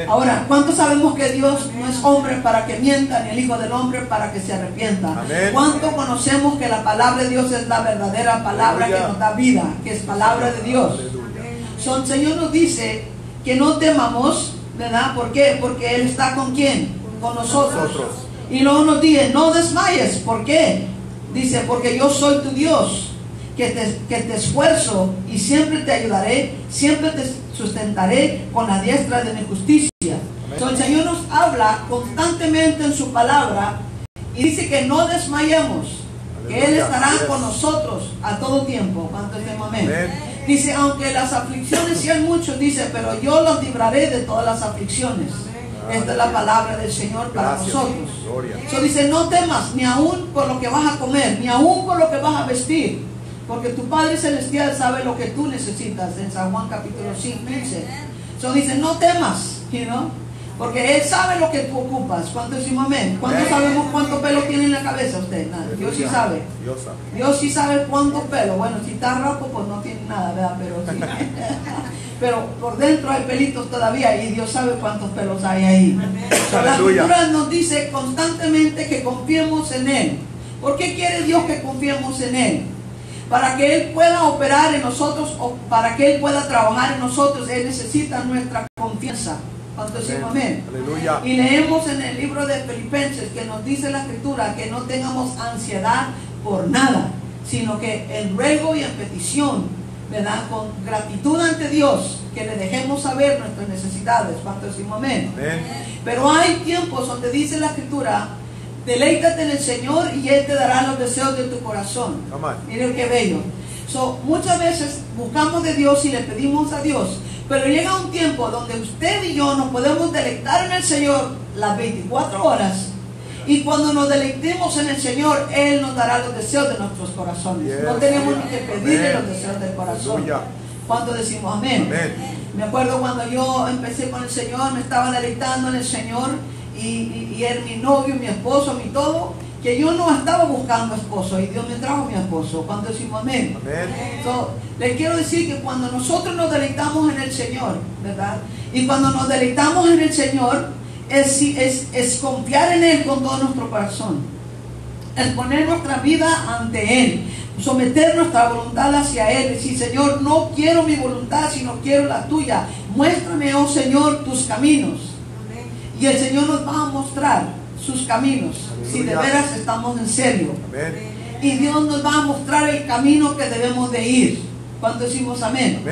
Ahora, ¿cuántos sabemos que Dios no es hombre para que mienta, ni el Hijo del Hombre para que se arrepienta? ¿Cuánto conocemos que la palabra de Dios es la verdadera palabra que nos da vida, que es palabra de Dios? El Señor nos dice que no temamos, ¿verdad? ¿Por qué? Porque Él está con ¿quién? Con nosotros. Y luego nos dice, no desmayes. ¿Por qué? Dice, porque yo soy tu Dios, que te esfuerzo y siempre te ayudaré, siempre te sustentaré con la diestra de mi justicia. El Señor nos habla constantemente en su palabra y dice que no desmayemos, que Él estará con nosotros a todo tiempo. ¿Cuánto estemos amén? Dice, aunque las aflicciones sean muchos, dice, pero yo los libraré de todas las aflicciones. Esta es la palabra del Señor para nosotros. Dice, no temas ni aún por lo que vas a comer, ni aún por lo que vas a vestir, porque tu Padre Celestial sabe lo que tú necesitas. En San Juan capítulo 5, 15. Dice, no temas, porque Él sabe lo que tú ocupas. ¿Cuánto decimos amén? ¿Cuánto sabemos cuánto pelo tiene en la cabeza usted? Nada. Dios sí sabe. Dios sí sabe cuánto pelo. Bueno, si está rapo, pues no tiene nada, ¿verdad? Pero sí. Pero por dentro hay pelitos todavía y Dios sabe cuántos pelos hay ahí. La Escritura nos dice constantemente que confiemos en Él. ¿Por qué quiere Dios que confiemos en Él? Para que Él pueda operar en nosotros, o para que Él pueda trabajar en nosotros, Él necesita nuestra confianza. ¿Cuánto decimos amén? Aleluya. Y leemos en el libro de Filipenses que nos dice la Escritura que no tengamos ansiedad por nada, sino que en ruego y en petición, ¿verdad? Con gratitud ante Dios, que le dejemos saber nuestras necesidades. ¿Cuánto decimos amén? Pero hay tiempos donde dice la Escritura, deleítate en el Señor y Él te dará los deseos de tu corazón. Miren qué bello. Muchas veces buscamos de Dios y le pedimos a Dios, pero llega un tiempo donde usted y yo nos podemos deleitar en el Señor las 24 horas. Y cuando nos deleitemos en el Señor, Él nos dará los deseos de nuestros corazones. No tenemos ni que pedirle los deseos del corazón. ¿Cuánto decimos amén? Me acuerdo cuando yo empecé con el Señor, me estaba deleitando en el Señor. Y él, mi novio, mi esposo, mi todo, que yo no estaba buscando esposo y Dios me trajo mi esposo. ¿Cuánto decimos amén? Les quiero decir que cuando nosotros nos deleitamos en el Señor, ¿verdad? Y cuando nos deleitamos en el Señor es confiar en Él con todo nuestro corazón, es poner nuestra vida ante Él, someter nuestra voluntad hacia Él, decir, Señor, no quiero mi voluntad sino quiero la tuya, muéstrame, oh Señor, tus caminos. Y el Señor nos va a mostrar sus caminos, si de veras estamos en serio. Y Dios nos va a mostrar el camino que debemos de ir. ¿Cuánto decimos amén?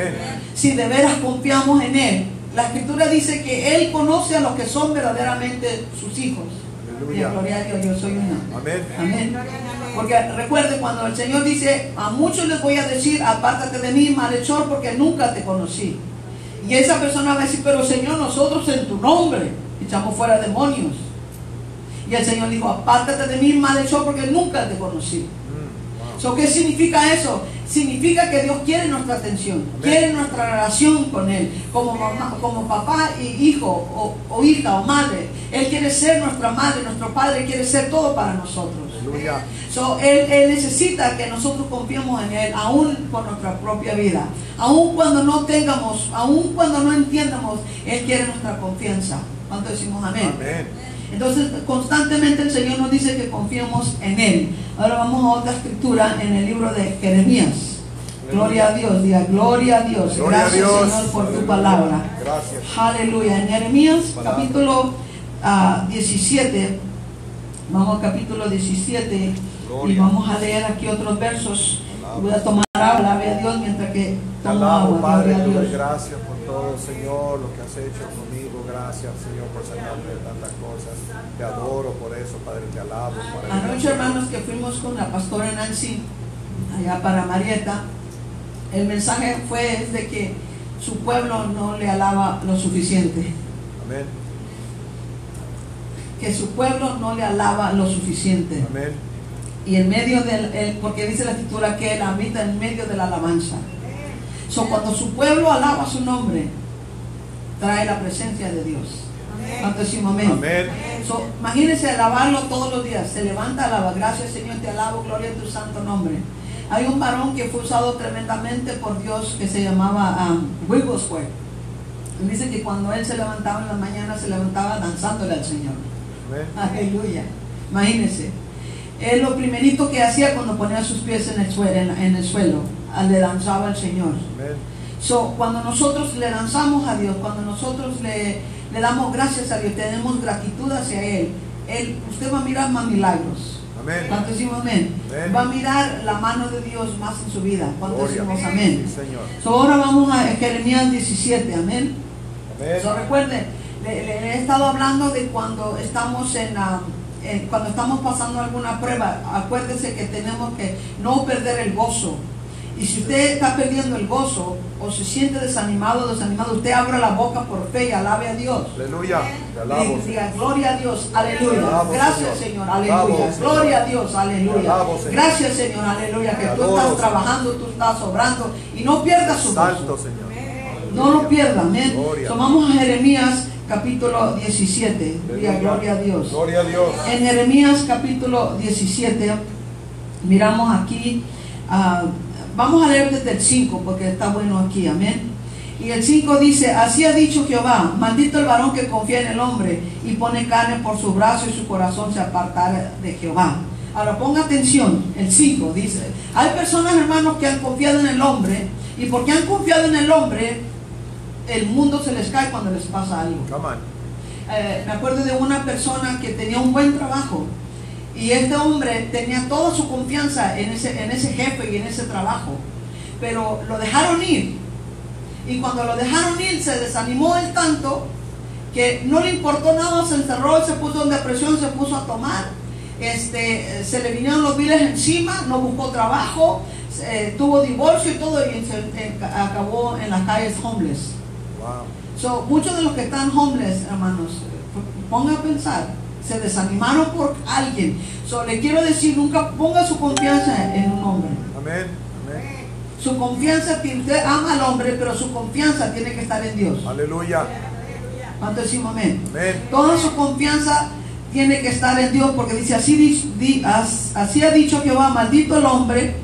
Si de veras confiamos en Él. La Escritura dice que Él conoce a los que son verdaderamente sus hijos. Y gloria a Dios, yo soy una. Amén. Porque recuerde, cuando el Señor dice, a muchos les voy a decir, apártate de mí, malhechor, porque nunca te conocí. Y esa persona va a decir, pero Señor, nosotros en tu nombre echamos fuera demonios. Y el Señor dijo, apártate de mí, malhechor, porque nunca te conocí. So, ¿qué significa eso? Significa que Dios quiere nuestra atención, quiere nuestra relación con Él, como mamá, como papá y hijo, o hija, o madre. Él quiere ser nuestra madre, nuestro padre quiere ser todo para nosotros. So, él necesita que nosotros confiemos en Él, aún por nuestra propia vida. Aún cuando no tengamos, aún cuando no entiendamos, Él quiere nuestra confianza. ¿Cuánto decimos amén? Amén. Entonces, constantemente el Señor nos dice que confiemos en Él. Ahora vamos a otra escritura en el libro de Jeremías. Gloria a Dios, diga gloria a Dios. Gloria Gracias, a Dios. Señor, por tu palabra. Gracias. Aleluya. En Jeremías capítulo 17, vamos al capítulo 17 y vamos a leer aquí otros versos. Voy a tomar agua, alabe a Dios mientras que Te tomo alabo, agua. Padre, Gloria a te doy Dios. gracias por todo, Señor, lo que has hecho conmigo. Gracias, Señor, por sanarme de tantas cosas. Te adoro por eso, Padre, te alabo. Anoche, hermanos, que fuimos con la pastora Nancy allá para Marietta, el mensaje fue de que su pueblo no le alaba lo suficiente. Amén. Que su pueblo no le alaba lo suficiente. Amén. Y en medio del, porque dice la escritura que Él habita en medio de la alabanza. So, cuando su pueblo alaba su nombre, trae la presencia de Dios. ¿Cuánto decimos amén? Amén. So, imagínense alabarlo todos los días. Se levanta, alaba. Gracias, Señor, te alabo, gloria a tu santo nombre. Hay un varón que fue usado tremendamente por Dios que se llamaba Wigglesworth. Dice que cuando él se levantaba en la mañana, se levantaba danzándole al Señor. Amén. Aleluya. Imagínense. Él lo primerito que hacía cuando ponía sus pies en el suelo, le danzaba al Señor. Amén. So, cuando nosotros le danzamos a Dios, cuando nosotros le damos gracias a Dios, tenemos gratitud hacia Él, usted va a mirar más milagros. Amén. ¿Cuánto decimos amén? Amén. Va a mirar la mano de Dios más en su vida. ¿Cuánto Gloria. decimos amén? Sí, Señor. So, ahora vamos a Jeremías 17, amén. Amén. So, recuerden, le he estado hablando de cuando estamos cuando estamos pasando alguna prueba. Acuérdese que tenemos que no perder el gozo. Y si usted está perdiendo el gozo o se siente desanimado, usted abra la boca por fe y alabe a Dios. Aleluya. Te alabo. Diga gloria a Dios, aleluya. Te alabo, Gracias, Señor. Señor, Te aleluya. alabo, Señor. Gloria a Dios, aleluya. Te alabo, Señor. Gracias, Señor, aleluya. Que Te tú adoro, estás Señor. trabajando, tú estás obrando y no pierdas su Santo, gozo. Señor. No lo pierda, amén. Gloria. Tomamos a Jeremías capítulo 17. Diga gloria a Dios. Gloria a Dios. En Jeremías capítulo 17, miramos aquí, vamos a leer desde el 5 porque está bueno aquí, amén. Y el 5 dice, así ha dicho Jehová, maldito el varón que confía en el hombre y pone carne por su brazo y su corazón se apartará de Jehová. Ahora ponga atención, el 5 dice, hay personas, hermanos, que han confiado en el hombre y porque han confiado en el hombre, el mundo se les cae cuando les pasa algo. Come on. Me acuerdo de una persona que tenía un buen trabajo y este hombre tenía toda su confianza en ese jefe y en ese trabajo, pero lo dejaron ir y cuando lo dejaron ir se desanimó él tanto que no le importó nada, se encerró, se puso en depresión, se puso a tomar, se le vinieron los biles encima, no buscó trabajo, tuvo divorcio y todo y acabó en las calles homeless. Wow. So, muchos de los que están homeless, hermanos, pongan a pensar, se desanimaron por alguien. So, le quiero decir, nunca ponga su confianza en un hombre. Amén. Amén. Su confianza, usted ama al hombre, pero su confianza tiene que estar en Dios. Aleluya. ¿Cuánto decimos amén? Amén. Toda su confianza tiene que estar en Dios, porque dice, así ha dicho Jehová, maldito el hombre,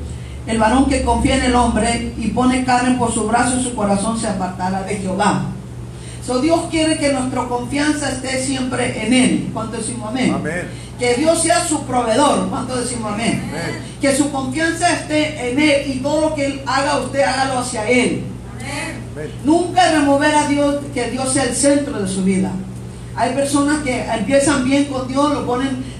el varón que confía en el hombre y pone carne por su brazo y su corazón se apartará de Jehová. So, Dios quiere que nuestra confianza esté siempre en Él. ¿Cuánto decimos amén? Amén. Que Dios sea su proveedor. ¿Cuánto decimos amén? Amén. Que su confianza esté en Él y todo lo que Él haga, usted hágalo hacia Él. Amén. Nunca remover a Dios, que Dios sea el centro de su vida. Hay personas que empiezan bien con Dios, lo ponen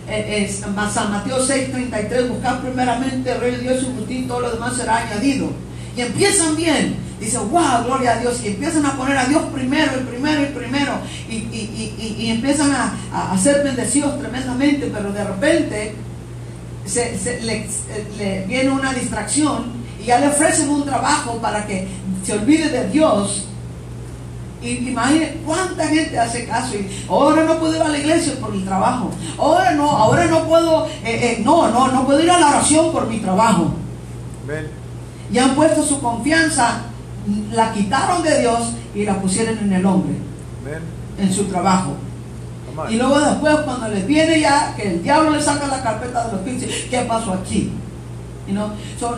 San Mateo 6:33, buscar primeramente el reino de Dios y su justicia y todo lo demás será añadido. Y empiezan bien, dicen, wow, gloria a Dios, y empiezan a poner a Dios primero, y empiezan a ser bendecidos tremendamente, pero de repente le viene una distracción y ya le ofrecen un trabajo para que se olvide de Dios. Y imagínense cuánta gente hace caso y ahora no puedo ir a la iglesia por el trabajo, ahora no puedo, no puedo ir a la oración por mi trabajo. Amén. Y han puesto su confianza, la quitaron de Dios y la pusieron en el hombre. Amén. En su trabajo. Amén. Y luego después cuando les viene ya que el diablo le saca la carpeta de los pies, ¿qué pasó aquí?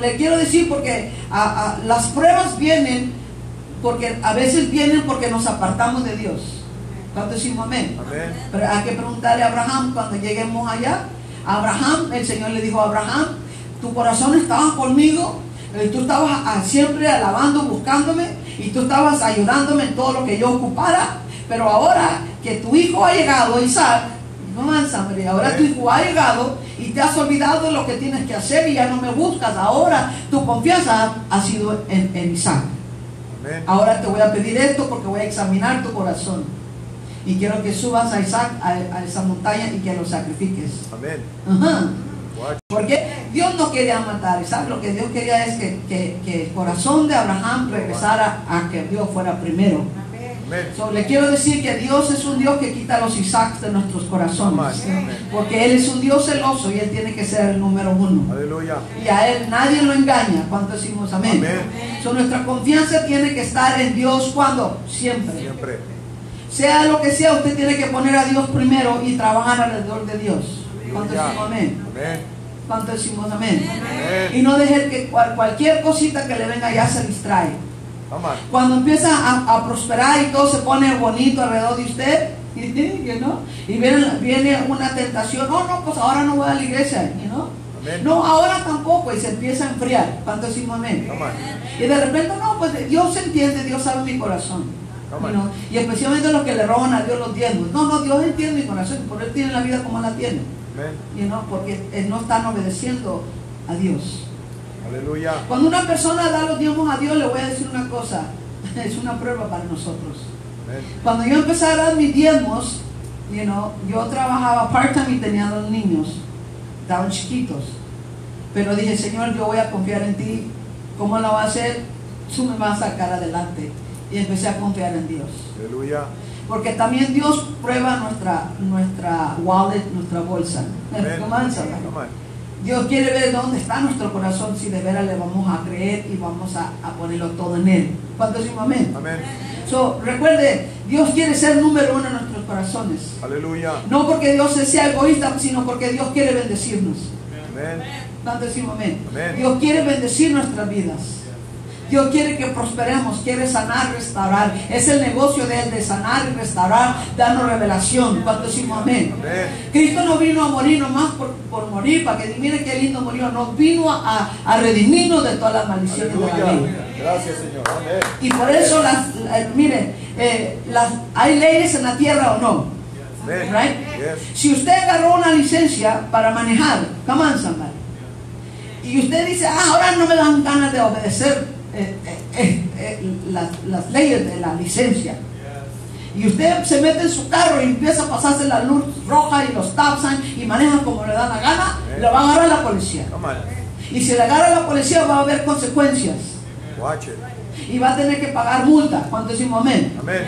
Le quiero decir porque las pruebas vienen porque a veces vienen porque nos apartamos de Dios. ¿Cuánto decimos amén? Amén. Pero hay que preguntarle a Abraham cuando lleguemos allá. A Abraham, el Señor le dijo a Abraham, tu corazón estaba conmigo, tú estabas siempre alabando, buscándome, y tú estabas ayudándome en todo lo que yo ocupara, pero ahora que tu hijo ha llegado, Isaac, no avanza, María, ahora tu hijo ha llegado y te has olvidado de lo que tienes que hacer y ya no me buscas, ahora tu confianza ha sido en Isaac. Amén. Ahora te voy a pedir esto porque voy a examinar tu corazón y quiero que subas a Isaac a esa montaña y que lo sacrifiques. Amén. Ajá. Watch. Porque Dios no quería matar, ¿sabes? Lo que Dios quería es que el corazón de Abraham regresara a que Dios fuera primero. Amén. Le quiero decir que Dios es un Dios que quita los Isaacs de nuestros corazones. Amén. Porque Él es un Dios celoso y Él tiene que ser el número uno. Aleluya. Y a Él nadie lo engaña. ¿Cuánto decimos amén? Amén. Nuestra confianza tiene que estar en Dios. ¿Cuándo? Siempre. Siempre. Sea lo que sea, usted tiene que poner a Dios primero y trabajar alrededor de Dios. ¿Cuánto decimos amén? Amén. ¿Cuánto decimos amén? Amén. Y no deje que cualquier cosita que le venga ya se distrae. Amén. Cuando empieza a prosperar y todo se pone bonito alrededor de usted, ¿no? Y viene una tentación, no, pues ahora no voy a la iglesia, Amén. no, ahora tampoco, y se empieza a enfriar. ¿Cuánto decimos amén? Amén. Y de repente, no, pues Dios entiende, Dios sabe mi corazón. Amén. Y especialmente los que le roban a Dios los diezmos. No, Dios entiende mi corazón, por Él tiene la vida como la tiene. Amén. Porque Él no están obedeciendo a Dios. Aleluya. Cuando una persona da los diezmos a Dios, le voy a decir una cosa, es una prueba para nosotros. Amén. Cuando yo empecé a dar mis diezmos, yo trabajaba part-time y tenía 2 niños, estaban chiquitos. Pero dije, Señor, yo voy a confiar en ti. ¿Cómo lo vas a hacer? Tú me vas a sacar adelante. Y empecé a confiar en Dios. Aleluya. Porque también Dios prueba nuestra wallet, nuestra bolsa. Amén. Comienza. Amén. Dios quiere ver dónde está nuestro corazón, si de veras le vamos a creer y vamos a ponerlo todo en Él. ¿Cuánto decimos amén? Amén. Recuerde, Dios quiere ser número 1 en nuestros corazones. Aleluya. No porque Dios sea egoísta, sino porque Dios quiere bendecirnos. Amén. ¿Cuánto decimos amén? Amén. Dios quiere bendecir nuestras vidas. Dios quiere que prosperemos, quiere sanar, restaurar. Es el negocio de Él, de sanar y restaurar, darnos revelación. ¿Cuánto decimos amén? Amén. Cristo no vino a morir nomás por morir, para que mire qué lindo murió. No vino a redimirnos de todas las maldiciones de la Aleluya. ley. Gracias, Señor. Amén. Y por eso, miren, hay leyes en la tierra o no. Amén. Right? Yes. Si usted agarró una licencia para manejar, come on, somebody, y usted dice, ahora no me dan ganas de obedecer las leyes de la licencia, y usted se mete en su carro y empieza a pasarse la luz roja y los stop signs y maneja como le da la gana, le va a agarrar la policía. Come on. Y si le agarra la policía va a haber consecuencias Watch it. y va a tener que pagar multa. ¿Cuánto decimos amén? Amén.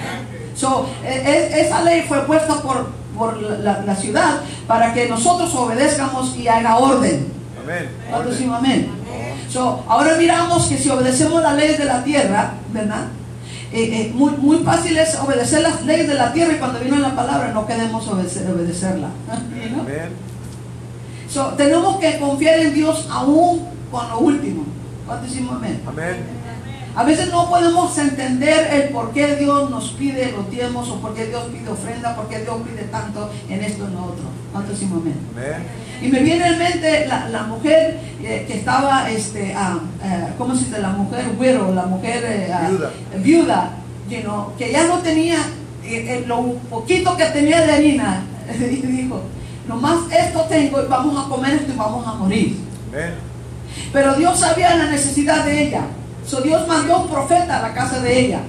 Esa ley fue puesta por la ciudad para que nosotros obedezcamos y haga orden. Amén. ¿Cuánto decimos amén? Ahora miramos que si obedecemos las leyes de la tierra, ¿verdad? Muy fácil es obedecer las leyes de la tierra y cuando viene la palabra no queremos obedecerla. ¿No? Amén. Tenemos que confiar en Dios aún con lo último. ¿Cuánto decimos amén? Amén. A veces no podemos entender el por qué Dios nos pide los diezmos o por qué Dios pide ofrenda, por qué Dios pide tanto en esto y en lo otro. ¿Cuánto decimos amén? Amén. Y me viene en mente la mujer que estaba, ¿cómo se dice? La mujer widow, la mujer viuda, que ya no tenía lo poquito que tenía de harina. Y dijo, nomás esto tengo y vamos a comer esto y vamos a morir. Amén. Pero Dios sabía la necesidad de ella. Dios mandó un profeta a la casa de ella.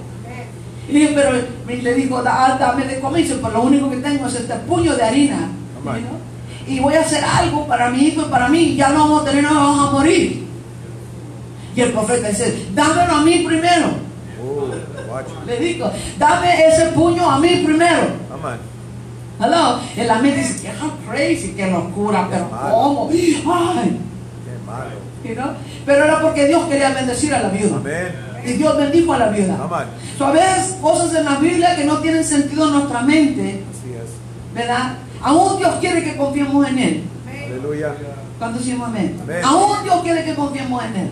Y le dijo, dame de comer, pero lo único que tengo es este puño de harina. y voy a hacer algo para mi hijo y para mí, ya no vamos a tener nada, vamos a morir. Y el profeta dice, dámelo a mí primero. Le digo, dame ese puño a mí primero. Hello. En la mente dice, que crazy, que locura, pero ¿cómo? Ay, Qué malo. you know? Pero era porque Dios quería bendecir a la viuda. Amén. Y Dios bendijo a la viuda. Amén. So, a veces cosas en la Biblia que no tienen sentido en nuestra mente, Así es. ¿verdad? Aún Dios quiere que confiemos en Él. Aleluya. ¿Cuánto decimos amén? Amén. Aún Dios quiere que confiemos en Él.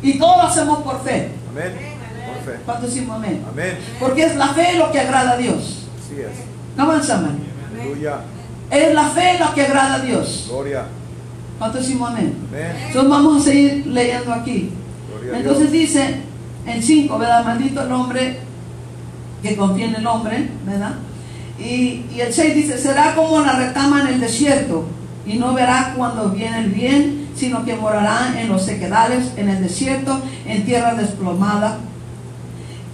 Y todo lo hacemos por fe. Amén. Por fe. ¿Cuánto decimos amén? Amén. Porque es la fe lo que agrada a Dios. Así es. No avanzamos. Aleluya. Es la fe lo que agrada a Dios. Gloria. ¿Cuánto decimos amén? Amén. Entonces vamos a seguir leyendo aquí. Gloria a Entonces Dios. dice en 5, ¿verdad? Maldito el hombre que confía en el hombre, ¿verdad? Y el 6 dice, será como la retama en el desierto, y no verá cuando viene el bien, sino que morará en los sequedales, en el desierto, en tierra desplomada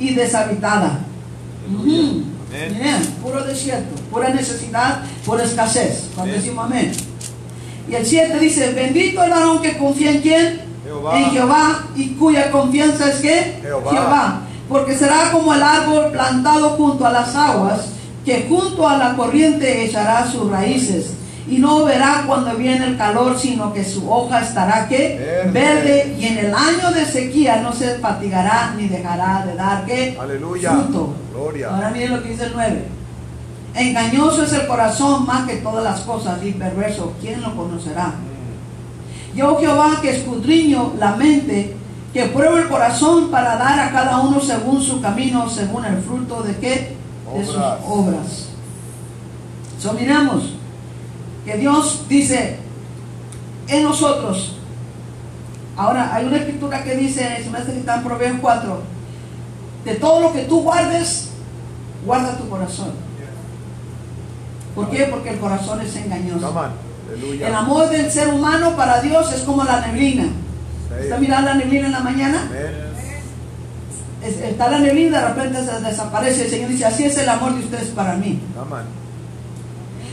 y deshabitada. Amén. Bien, puro desierto, pura necesidad, pura escasez. Cuando Amén. decimos amén. Y el 7 dice, bendito el varón que confía en quién, Jehová. en Jehová, y cuya confianza es que Jehová. porque será como el árbol plantado junto a las aguas, que junto a la corriente echará sus raíces, y no verá cuando viene el calor, sino que su hoja estará ¿qué? Verde, y en el año de sequía no se fatigará ni dejará de dar ¿qué? Aleluya. Fruto. Gloria. Ahora miren lo que dice el 9. Engañoso es el corazón más que todas las cosas, y perverso, ¿quién lo conocerá? Yo Jehová, que escudriño la mente, que pruebo el corazón para dar a cada uno según su camino, según el fruto de qué? De sus obras. So, miramos que Dios dice en nosotros. Ahora hay una escritura que dice, se me hace que está en Proverbios 4, de todo lo que tú guardes, guarda tu corazón. ¿Por qué? Porque el corazón es engañoso. Aleluya. El amor del ser humano para Dios es como la neblina. ¿Está mirando la neblina en la mañana? Amén. Está la neblina, de repente se desaparece. El Señor dice, así es el amor de ustedes para mí. Amén.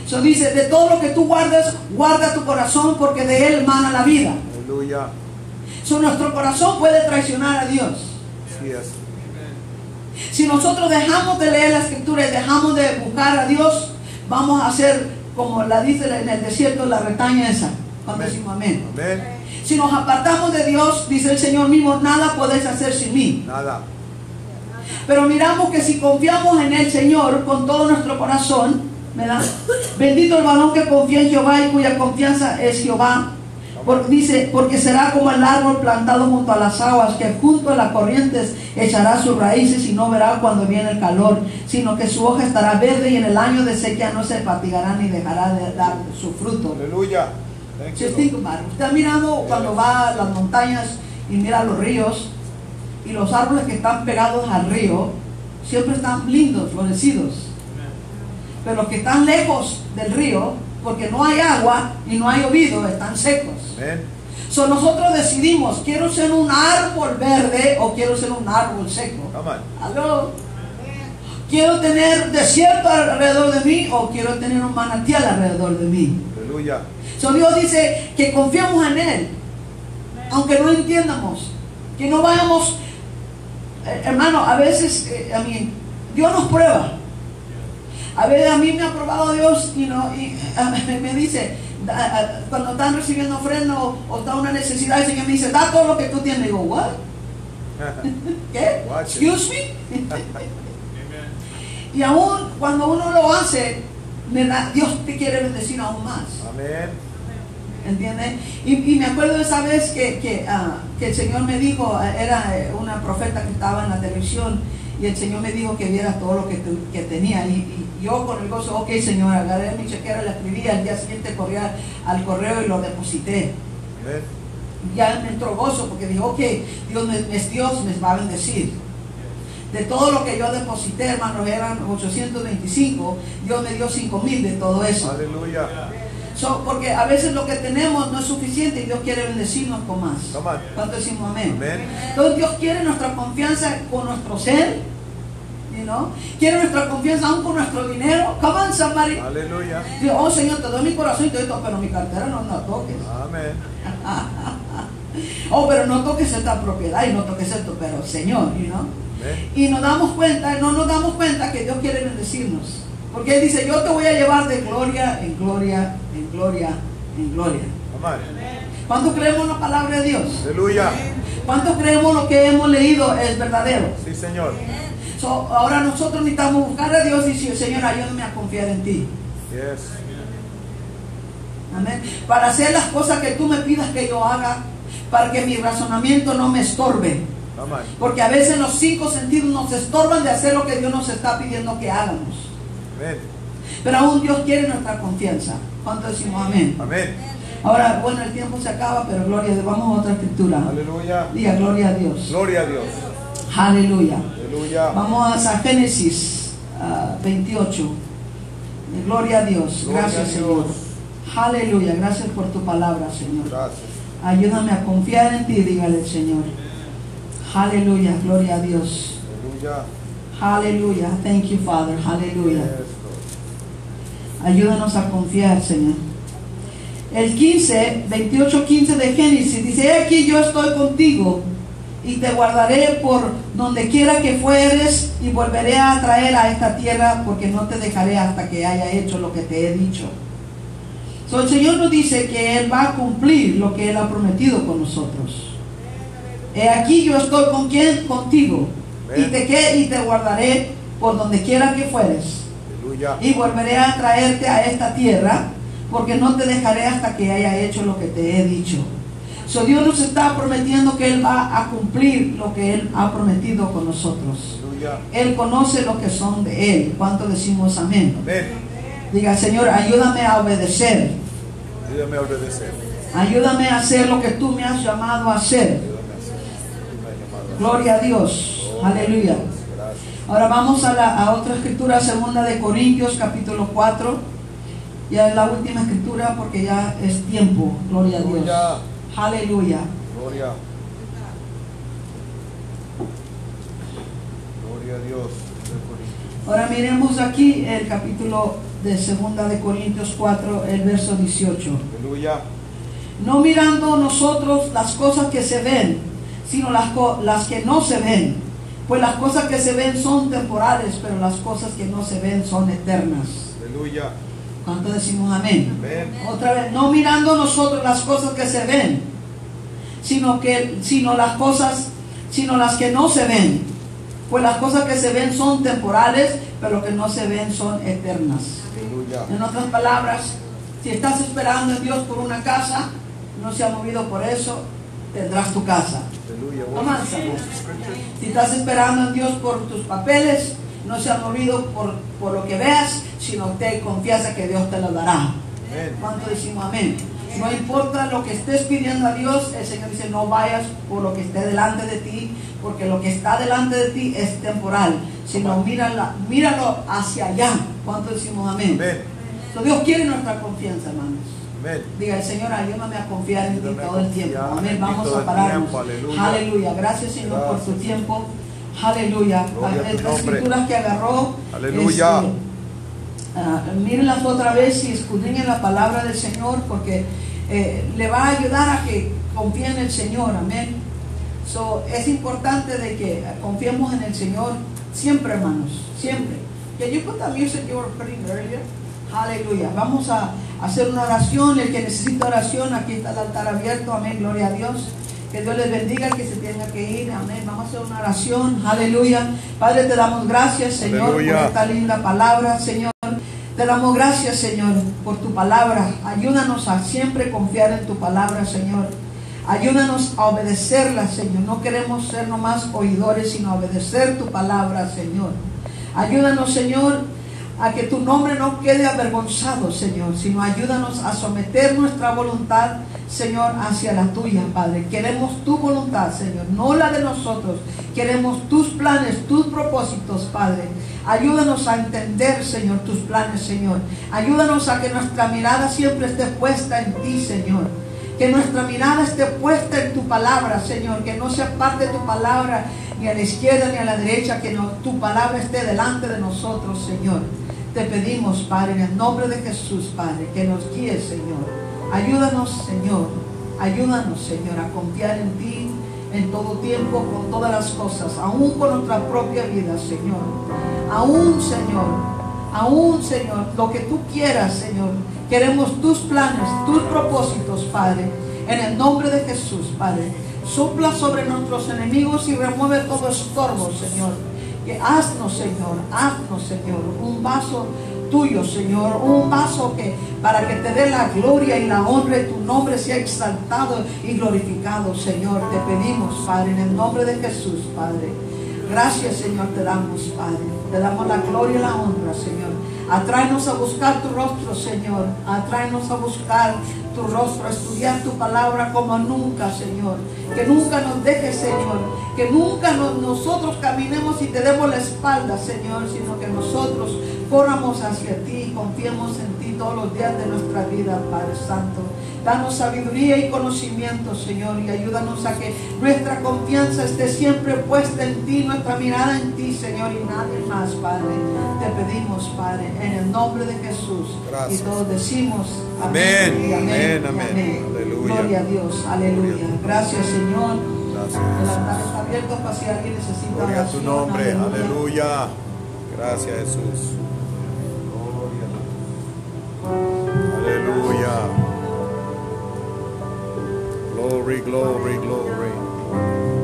So dice, de todo lo que tú guardas, guarda tu corazón, porque de él emana la vida. Aleluya. So nuestro corazón puede traicionar a Dios. Así es. Si nosotros dejamos de leer la escritura y dejamos de buscar a Dios, vamos a hacer como la dice en el desierto, la retaña esa. Cuando decimos amén. Amén. Si nos apartamos de Dios, dice el Señor mismo, nada podéis hacer sin mí. Nada. Pero miramos que si confiamos en el Señor con todo nuestro corazón, ¿verdad? Bendito el varón que confía en Jehová y cuya confianza es Jehová. Dice, porque será como el árbol plantado junto a las aguas, que junto a las corrientes echará sus raíces y no verá cuando viene el calor, sino que su hoja estará verde, y en el año de sequía no se fatigará ni dejará de dar su fruto. Aleluya. Just think about it. Usted mirando cuando va a las montañas y mira los ríos, y los árboles que están pegados al río siempre están lindos, florecidos. Pero los que están lejos del río, porque no hay agua y no ha llovido, están secos. Amén. So nosotros decidimos, quiero ser un árbol verde o quiero ser un árbol seco. Amén. ¿Aló? ¿Quiero tener desierto alrededor de mí o quiero tener un manantial alrededor de mí? Aleluya. So Dios dice que confiamos en Él, aunque no entiendamos, que no vayamos, hermano, a veces, Dios nos prueba. A veces a mí me ha probado Dios y me dice, cuando están recibiendo ofrenda o está una necesidad, el Señor me dice, da todo lo que tú tienes. Y digo, ¿what? ¿Qué? Excuse me. Y aún cuando uno lo hace, Dios te quiere bendecir aún más. Amén. ¿Entiendes? Y me acuerdo de esa vez que el Señor me dijo, era una profeta que estaba en la televisión, y el Señor me dijo que viera todo lo que tenía, y yo con el gozo, ok Señor, agarré mi chequera, la escribí, al día siguiente corrí al correo y lo deposité. Amén. Ya me entró gozo porque dije, ok, Dios me va a bendecir. De todo lo que yo deposité, hermanos, eran 825, Dios me dio 5,000 de todo eso. Aleluya. Porque a veces lo que tenemos no es suficiente y Dios quiere bendecirnos con más. ¿Cuánto decimos amén? Amén. Entonces Dios quiere nuestra confianza con nuestro ser You know? Quiere nuestra confianza aún con nuestro dinero. Come on, somebody. Aleluya. Dice, oh Señor, te doy mi corazón y te doy todo, pero mi cartera no la toques. Amén. Oh, pero no toques esta propiedad y no toques esto, pero Señor, you know? Amén. Y no nos damos cuenta que Dios quiere bendecirnos. Porque Él dice, yo te voy a llevar de gloria en gloria, en gloria, en gloria. Amén. ¿Cuánto creemos la palabra de Dios? Aleluya. ¿Cuánto creemos lo que hemos leído es verdadero? Sí, Señor. So, ahora nosotros necesitamos buscar a Dios y decir, Señor, ayúdame a confiar en ti. Yes. Amén. Para hacer las cosas que tú me pidas que yo haga, para que mi razonamiento no me estorbe. Amén. Porque a veces los 5 sentidos nos estorban de hacer lo que Dios nos está pidiendo que hagamos. Amén. Pero aún Dios quiere nuestra confianza. ¿Cuánto decimos amén? Amén. Ahora, bueno, el tiempo se acaba, pero gloria a Dios. Vamos a otra escritura. Aleluya. Diga, gloria a Dios. Gloria a Dios. Aleluya. Aleluya. Vamos a Génesis 28. Gloria a Dios. Gloria Gracias, a Señor. Dios. Aleluya. Gracias por tu palabra, Señor. Gracias. Ayúdame a confiar en ti, dígale el Señor. Aleluya. Gloria a Dios. Aleluya. Aleluya. Thank you, Father. Aleluya. Yes, Lord. Ayúdanos a confiar, Señor. El 28:15 de Génesis dice, he aquí yo estoy contigo y te guardaré por donde quiera que fueres y volveré a traer a esta tierra porque no te dejaré hasta que haya hecho lo que te he dicho. So, el Señor nos dice que Él va a cumplir lo que Él ha prometido con nosotros. He aquí yo estoy con quién, contigo y te guardaré por donde quiera que fueres. Aleluya. Y volveré a traerte a esta tierra, porque no te dejaré hasta que haya hecho lo que te he dicho. So, Dios nos está prometiendo que Él va a cumplir lo que Él ha prometido con nosotros. Aleluya. Él conoce lo que son de Él. ¿Cuánto decimos amén? Amén. Diga, Señor, ayúdame a obedecer. Ayúdame a obedecer. Ayúdame a hacer lo que tú me has llamado a hacer. Ayúdame a hacer. Tú me has llamado. Gloria a Dios. Aleluya. Gracias. Ahora vamos a otra escritura, 2 de Corintios, capítulo 4. Ya es la última escritura porque ya es tiempo. Gloria a Dios. Aleluya. Gloria. Gloria a Dios. Ahora miremos aquí el capítulo de 2 de Corintios 4, el verso 18. Aleluya. No mirando nosotros las cosas que se ven, sino las que no se ven. Pues las cosas que se ven son temporales, pero las cosas que no se ven son eternas. Aleluya. ¿Cuánto decimos amén? Amén. Otra vez, no mirando nosotros las cosas que se ven, sino las que no se ven. Pues las cosas que se ven son temporales, pero que no se ven son eternas. Aleluya. En otras palabras, si estás esperando en Dios por una casa, no se ha movido por eso, tendrás tu casa. Aleluya. Amánsalo. Si estás esperando en Dios por tus papeles, no se ha movido por lo que veas, sino te confianza que Dios te lo dará. Amén. ¿Cuánto decimos amén? No importa lo que estés pidiendo a Dios, el Señor dice, no vayas por lo que esté delante de ti, porque lo que está delante de ti es temporal, sino míralo hacia allá. ¿Cuánto decimos amén? Amén. So, Dios quiere nuestra confianza, hermanos. Amén. Diga, el Señor, ayúdame a confiar en ti Ayúdame a todo el tiempo. confiar Amén. en ti Vamos todo a el pararnos. tiempo. Aleluya. Aleluya. Gracias, Señor, por tu Gracias. tiempo. Aleluya. Gloria a tu Las nombre. escrituras que agarró. Aleluya. Mírenlas otra vez y escudriñen la palabra del Señor, porque le va a ayudar a que confíe en el Señor. Amén. So, es importante de que confiemos en el Señor siempre, hermanos. Siempre. Can you put the music you were putting earlier? Aleluya. Vamos a hacer una oración. El que necesita oración, aquí está el altar abierto. Amén. Gloria a Dios. Que Dios les bendiga, el que se tenga que ir. Amén. Vamos a hacer una oración. Aleluya. Padre, te damos gracias, Señor, Aleluya. por esta linda palabra, Señor. Te damos gracias, Señor, por tu palabra. Ayúdanos a siempre confiar en tu palabra, Señor. Ayúdanos a obedecerla, Señor. No queremos ser nomás oidores, sino obedecer tu palabra, Señor. Ayúdanos, Señor, a que tu nombre no quede avergonzado, Señor, sino ayúdanos a someter nuestra voluntad, Señor, hacia la tuya, Padre. Queremos tu voluntad, Señor, no la de nosotros. Queremos tus planes, tus propósitos, Padre. Ayúdanos a entender, Señor, tus planes, Señor. Ayúdanos a que nuestra mirada siempre esté puesta en ti, Señor. Que nuestra mirada esté puesta en tu palabra, Señor. Que no se aparte tu palabra ni a la izquierda ni a la derecha. Que tu palabra esté delante de nosotros, Señor. Te pedimos, Padre, en el nombre de Jesús, Padre, que nos guíes, Señor. Ayúdanos, Señor. Ayúdanos, Señor, a confiar en ti en todo tiempo, con todas las cosas, aún con nuestra propia vida, Señor. Aún, Señor, lo que tú quieras, Señor. Queremos tus planes, tus propósitos, Padre. En el nombre de Jesús, Padre. Sopla sobre nuestros enemigos y remueve todo estorbo, Señor. Que haznos, Señor, un vaso tuyo, Señor, un vaso que para que te dé la gloria y la honra y tu nombre sea exaltado y glorificado, Señor. Te pedimos, Padre, en el nombre de Jesús, Padre. Gracias, Señor, te damos, Padre. Te damos la gloria y la honra, Señor. Atráenos a buscar tu rostro, Señor. Atráenos a buscar tu rostro, a estudiar tu palabra como nunca, Señor. Que nunca nos dejes, Señor. Que nunca nosotros caminemos y te demos la espalda, Señor, sino que nosotros corramos hacia ti y confiemos en ti todos los días de nuestra vida, Padre Santo. Danos sabiduría y conocimiento, Señor, y ayúdanos a que nuestra confianza esté siempre puesta en ti, nuestra mirada en ti, Señor, y nadie más, Padre. Te pedimos, Padre, en el nombre de Jesús. Gracias. Y todos decimos amén. Y amén. Amén. Aleluya. Gloria a Dios. Aleluya. Gracias, Señor. Gracias. El altar está abierto para si alguien necesita gloria oración. A tu nombre. Aleluya. Aleluya. Gracias, Jesús. Aleluya. Glory, glory, glory.